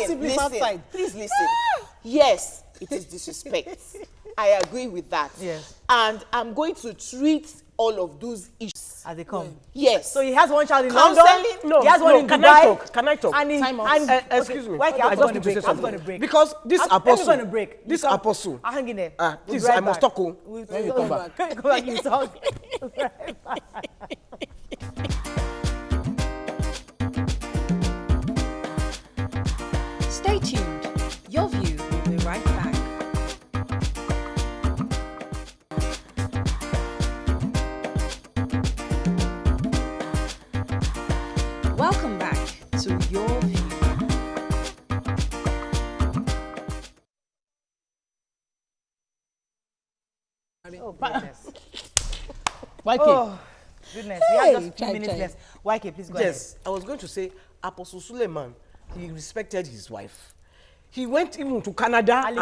Speaker 3: Listen. Please listen. Yes, it is disrespect. I agree with that.
Speaker 1: Yes.
Speaker 3: And I'm going to treat all of those issues
Speaker 1: as they come.
Speaker 3: Yes.
Speaker 1: So he has one child in
Speaker 3: Counseling?
Speaker 1: London.
Speaker 2: No,
Speaker 1: he has one in Dubai.
Speaker 2: Can I talk?
Speaker 1: Excuse me.
Speaker 2: I just need to say something. Because this apostle.
Speaker 1: I'm going to break.
Speaker 2: This apostle.
Speaker 1: I'll hang in there.
Speaker 2: Please, I must talk.
Speaker 1: When you come back. Come back, you talk.
Speaker 6: Stay tuned. Your View will be right back. Welcome back to Your View.
Speaker 1: Oh, goodness.
Speaker 2: YK.
Speaker 1: Oh, goodness. We have just 2 minutes left. YK, please go ahead.
Speaker 2: Yes, I was going to say, Apostle Suleiman, he respected his wife. He went even to Canada and the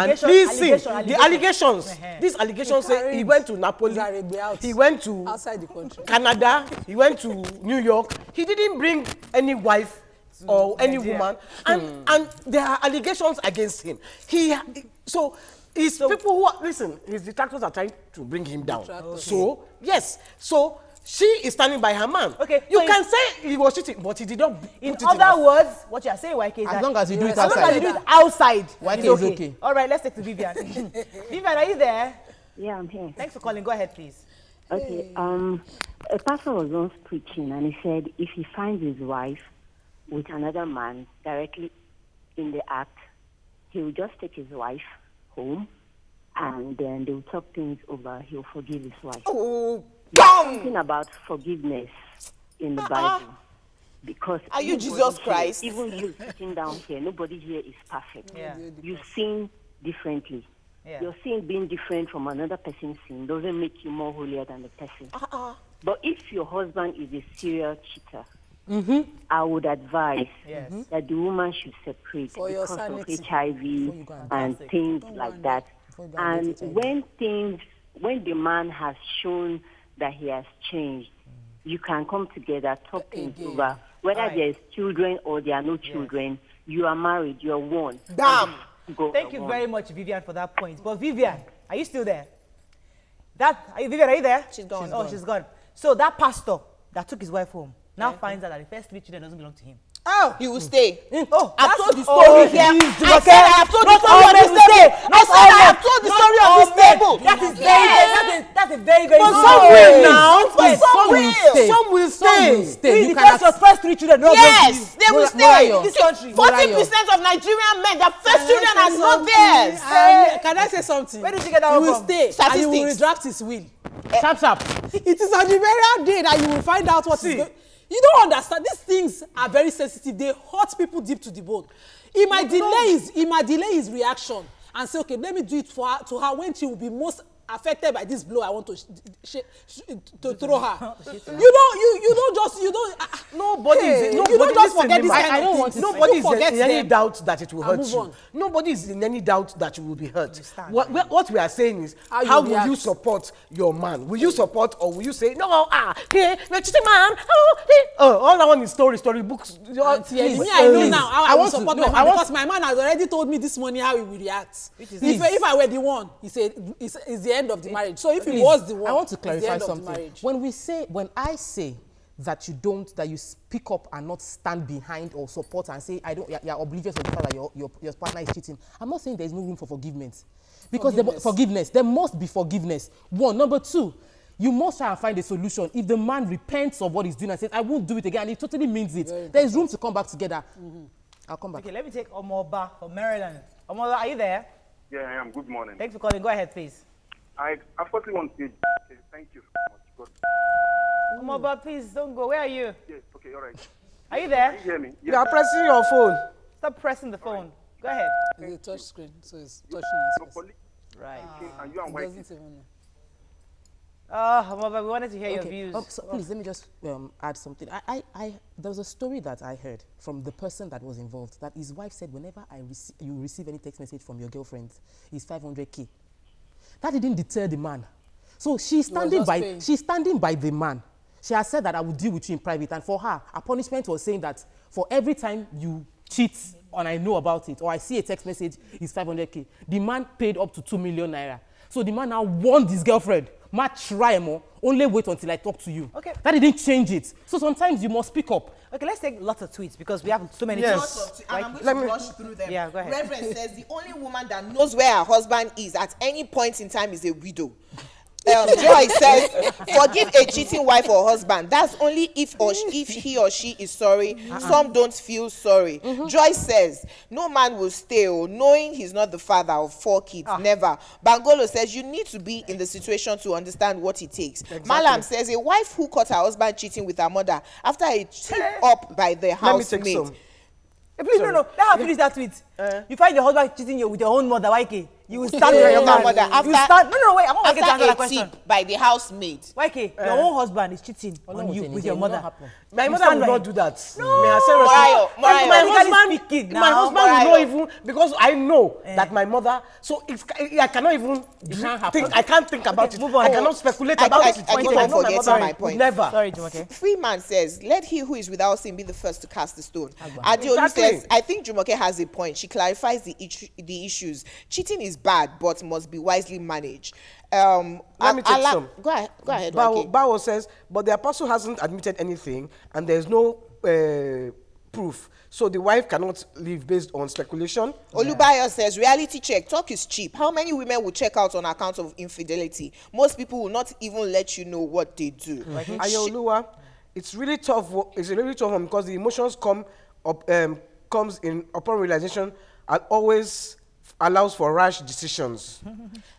Speaker 2: allegations. These allegations say he went to Napoli, he went to
Speaker 4: outside the country,
Speaker 2: Canada, he went to New York. He didn't bring any wife or any woman, and there are allegations against him. So people who are, listen, his detractors are trying to bring him down. So yes, so she is standing by her man.
Speaker 1: Okay,
Speaker 2: you can say he was cheating, but he did not.
Speaker 1: In other words, what you are saying, YK, is
Speaker 5: as long as you do it
Speaker 1: outside. As long as you do it outside,
Speaker 5: YK is okay.
Speaker 1: All right, let's take to Vivian. Vivian, are you there?
Speaker 9: Yeah, I'm here.
Speaker 1: Thanks for calling. Go ahead, please.
Speaker 9: Okay. A pastor was once preaching, and he said if he finds his wife with another man directly in the act, he will just take his wife home, and then they will talk things over. He'll forgive his wife.
Speaker 3: Oh.
Speaker 9: Something about forgiveness in the Bible, because
Speaker 3: are you Jesus Christ?
Speaker 9: Even you sitting down here, nobody here is perfect.
Speaker 1: Yeah.
Speaker 9: You sin differently.
Speaker 1: Yeah.
Speaker 9: Your sin being different from another person's sin doesn't make you more holier than the person. But if your husband is a serial cheater, I would advise that the woman should separate because of HIV and things like that. And when the man has shown that he has changed, you can come together, talk things over. Whether there's children or there are no children, you are married, you're one.
Speaker 3: Damn!
Speaker 1: Thank you very much, Vivian, for that point. But Vivian, are you still there? Vivian, are you there?
Speaker 3: She's gone.
Speaker 1: She's gone. So that pastor that took his wife home now finds out that the first 3 children doesn't belong to him.
Speaker 3: Oh, he will stay.
Speaker 1: Oh,
Speaker 3: I've told the story here. I said I have told the story on this table. I said I have told the story on this table.
Speaker 1: That is that's a very, very
Speaker 2: But some will now.
Speaker 3: But some will.
Speaker 2: Some will stay.
Speaker 1: Because your first 3 children don't belong to you.
Speaker 3: Yes, they will stay.
Speaker 1: This country.
Speaker 3: 40% of Nigerian men, their first children are not theirs.
Speaker 4: Can I say something?
Speaker 1: Where did you get that
Speaker 4: He
Speaker 1: from?
Speaker 4: will stay and he will
Speaker 3: Statistics.
Speaker 4: redraft his will.
Speaker 2: Sharp.
Speaker 4: It is on the very day that you will find out what is going. You don't understand. These things are very sensitive. They hurt people deep to the bone. He might delay his reaction and say, okay, let me do it to her when she will be most affected by this blow I want to throw her.
Speaker 2: Nobody
Speaker 4: just forget this kind of things.
Speaker 2: Nobody is in any doubt that it will hurt you. Nobody is in any doubt that you will be hurt. What we are saying is, how will you support your man? Will you support or will you say, no, you're cheating man. All that one is story books.
Speaker 4: Me, I know now how I will support my man because my man has already told me this morning how he will react. If I were the one, he said, it's the end of the marriage. So if he was the one,
Speaker 5: I want to clarify
Speaker 4: something.
Speaker 5: When I say that you speak up and not stand behind or support and say you're oblivious of the fact that your partner is cheating, I'm not saying there's no room for forgiveness. Because there must be forgiveness. One. Number two, you must try and find a solution. If the man repents of what he's doing and says, I won't do it again, and he totally means it, there is room to come back together. I'll come back.
Speaker 1: Okay, let me take Omoba from Maryland. Omoba, are you there?
Speaker 10: Yeah, I am. Good morning.
Speaker 1: Thanks for calling. Go ahead, please.
Speaker 10: I firstly want to say thank you so much.
Speaker 1: Omoba, please don't go. Where are you?
Speaker 10: Yes, okay, all right.
Speaker 1: Are you there?
Speaker 10: Can you hear me? Yes.
Speaker 2: You are pressing your phone.
Speaker 1: Stop pressing the phone.
Speaker 3: Go ahead.
Speaker 4: It's a touch screen, so it's touching
Speaker 10: Your colleague
Speaker 3: Right.
Speaker 10: and you and
Speaker 4: He
Speaker 10: wife.
Speaker 4: doesn't even know.
Speaker 1: Mama, we wanted to hear your views.
Speaker 5: So please let me just add something. There was a story that I heard from the person that was involved that his wife said whenever you receive any text message from your girlfriend, it's 500k. That didn't deter the man. So she's standing by the man. She has said that I will deal with you in private, and for her, her punishment was saying that for every time you cheat and I know about it or I see a text message, it's 500k. The man paid up to 2 million naira. So the man now warned his girlfriend, "Ma try more, only wait until I talk to you."
Speaker 1: Okay.
Speaker 5: That didn't change it. So sometimes you must speak up.
Speaker 1: Okay, let's take lots of tweets because we have so many
Speaker 2: Yes.
Speaker 1: tweets.
Speaker 3: And I'm going to rush through them.
Speaker 1: Yeah, go ahead.
Speaker 3: Reverend says the only woman that knows where her husband is at any point in time is a widow. Joy says, forgive a cheating wife or husband. That's only if he or she is sorry. Some don't feel sorry. Joy says, no man will stay knowing he's not the father of 4 kids. Never. Bangolo says, you need to be in the situation to understand what it takes. Exactly. Malam says, a wife who caught her husband cheating with her mother after a tip up by the housemaid.
Speaker 1: Please, no. Let her finish that tweet. You find your husband cheating with your own mother, YK. You will stand with your younger mother.
Speaker 3: After,
Speaker 1: wait, I want to get to answer that question.
Speaker 3: Tip by the housemaid.
Speaker 1: YK, your own husband is cheating on you with your mother.
Speaker 2: My mother will not do that.
Speaker 1: No.
Speaker 2: My husband will not even, because I know that my mother, so I cannot even think, I can't think about it.
Speaker 1: Move on.
Speaker 2: I cannot speculate about it.
Speaker 3: I keep on forgetting my point.
Speaker 2: Never.
Speaker 1: Sorry, Jumoke.
Speaker 3: Freeman says, let he who is without sin be the first to cast the stone. Adeolu says, I think Jumoke has a point. She clarifies the issues. Cheating is bad, but must be wisely managed.
Speaker 2: Let me take some.
Speaker 3: Go ahead.
Speaker 2: Bao says, but the apostle hasn't admitted anything, and there's no proof. So the wife cannot live based on speculation.
Speaker 3: Olubayo says, reality check. Talk is cheap. How many women will check out on account of infidelity? Most people will not even let you know what they do.
Speaker 2: Ayoluwa, it's really tough. It's a really tough one because the emotions comes in upon realization and always allows for rash decisions.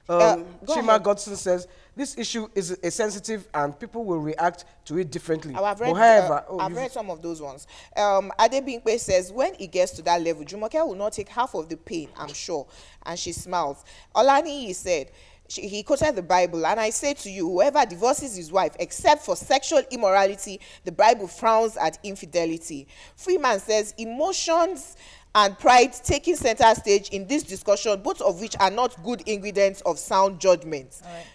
Speaker 2: Chima Godson says, this issue is a sensitive and people will react to it differently.
Speaker 3: I've read some of those ones. Adebimpe says, when it gets to that level, Jumoke will not take half of the pain, I'm sure. And she smiles. Olani said, he quoted the Bible, and I say to you, whoever divorces his wife except for sexual immorality, the Bible frowns at infidelity. Freeman says, emotions and pride taking center stage in this discussion, both of which are not good ingredients of sound judgment. All right.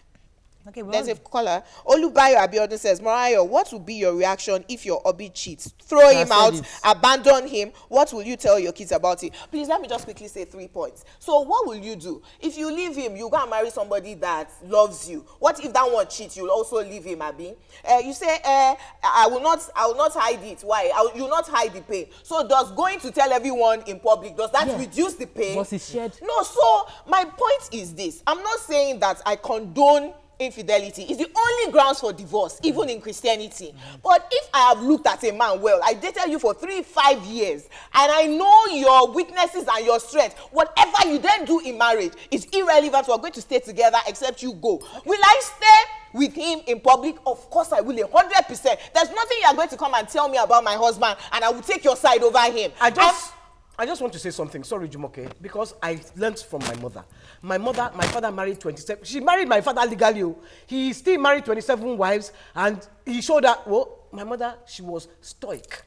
Speaker 3: Okay, there's a caller. Olubayo Abiodun says, Morayo, what will be your reaction if your hubby cheats? Throw him out, abandon him. What will you tell your kids about it? Please, let me just quickly say 3 points. So what will you do? If you leave him, you go and marry somebody that loves you. What if that one cheats? You'll also leave him, Abi? You say, I will not hide it. Why? You will not hide the pain. So does going to tell everyone in public, does that reduce the pain?
Speaker 5: Was it shared?
Speaker 3: No, so my point is this. I'm not saying that I condone infidelity. Is the only grounds for divorce, even in Christianity. But if I have looked at a man well, I dated you for 3-5 years, and I know your weaknesses and your strengths, whatever you then do in marriage is irrelevant. We're going to stay together except you go. Will I stay with him in public? Of course I will, 100%. There's nothing you are going to come and tell me about my husband, and I will take your side over him.
Speaker 2: I just want to say something. Sorry, Jumoke, because I learned from my mother. My father married 27. She married my father legally. He still married 27 wives, and he showed that, well, my mother, she was stoic.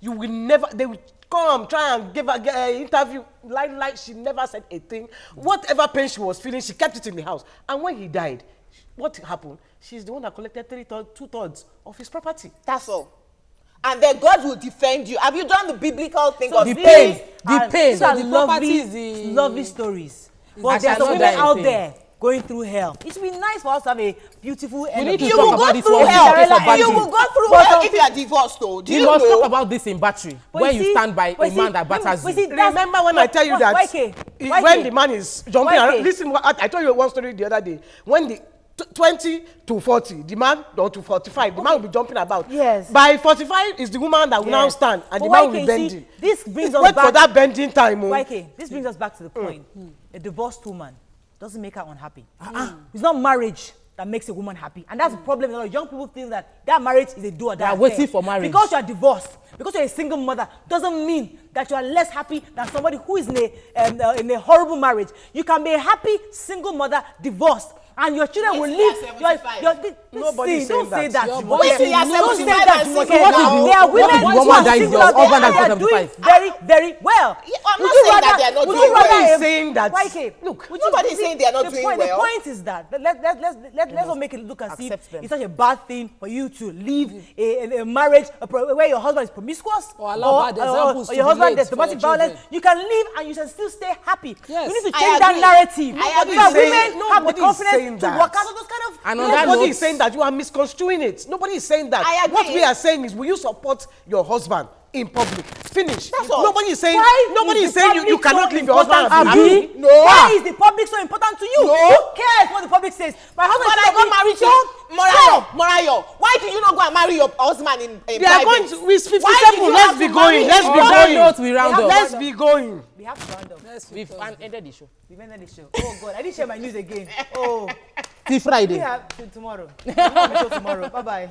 Speaker 2: You will never, they will come, try and give her an interview. Like, she never said a thing. Whatever pain she was feeling, she kept it in the house. And when he died, what happened? She's the one that collected 2/3 of his property.
Speaker 3: That's all. And then God will defend you. Have you done the biblical thing?
Speaker 1: So
Speaker 3: of
Speaker 1: the pain. So
Speaker 4: the
Speaker 1: lovely stories. But there's some women out there going through hell. It would be nice for us to have a beautiful end.
Speaker 3: You will go through hell. You will go through hell if you are divorced, though.
Speaker 5: You must talk about this in battery, where you stand by a man that batters you.
Speaker 2: Remember when I tell you that when the man is jumping around, listen, I told you one story the other day. When the 20 to 40, the man, or to 45, the man will be jumping about.
Speaker 1: Yes.
Speaker 2: By 45 is the woman that will now stand, and the man will be bending.
Speaker 1: This brings us
Speaker 2: back.
Speaker 1: Wait
Speaker 2: for that bending time.
Speaker 1: This brings us back to the point. A divorced woman doesn't make her unhappy. It's not marriage that makes a woman happy. And that's the problem. A lot of young people think that marriage is a do or die.
Speaker 5: They are waiting for marriage.
Speaker 1: Because you are divorced, because you're a single mother doesn't mean that you are less happy than somebody who is in a horrible marriage. You can be a happy single mother divorced. And your children will live.
Speaker 2: Nobody
Speaker 1: don't say that.
Speaker 3: Don't say that.
Speaker 1: There are women who are single out there and they are doing very, very well.
Speaker 3: I'm not saying that they are not doing well.
Speaker 2: Nobody is saying that.
Speaker 3: Look, nobody is saying they are not doing well.
Speaker 1: The point is that let's not make it look as if it's such a bad thing for you to leave a marriage where your husband is promiscuous
Speaker 4: or your
Speaker 1: husband there's domestic violence. You can leave and you can still stay happy.
Speaker 4: Yes.
Speaker 1: You need to change that narrative. Women have the confidence to work out of those kind of.
Speaker 2: And nobody is saying that. You are misconstruing it. Nobody is saying that.
Speaker 3: I agree.
Speaker 2: What we are saying is, will you support your husband in public? Finish.
Speaker 3: That's all.
Speaker 2: Nobody is saying. Nobody is saying you cannot leave your husband.
Speaker 1: No. Why is the public so important to you?
Speaker 3: No.
Speaker 1: Who cares what the public says? My husband.
Speaker 3: But I got married to Morayo. Why do you not go and marry your husband in
Speaker 2: They are going to. It's 57. Let's be going. Let's be going.
Speaker 1: We have to round up.
Speaker 5: We've ended the show.
Speaker 1: We've ended the show. Oh God, I didn't share my news again. Oh.
Speaker 5: Till Friday.
Speaker 1: Till tomorrow. Tomorrow. Bye bye.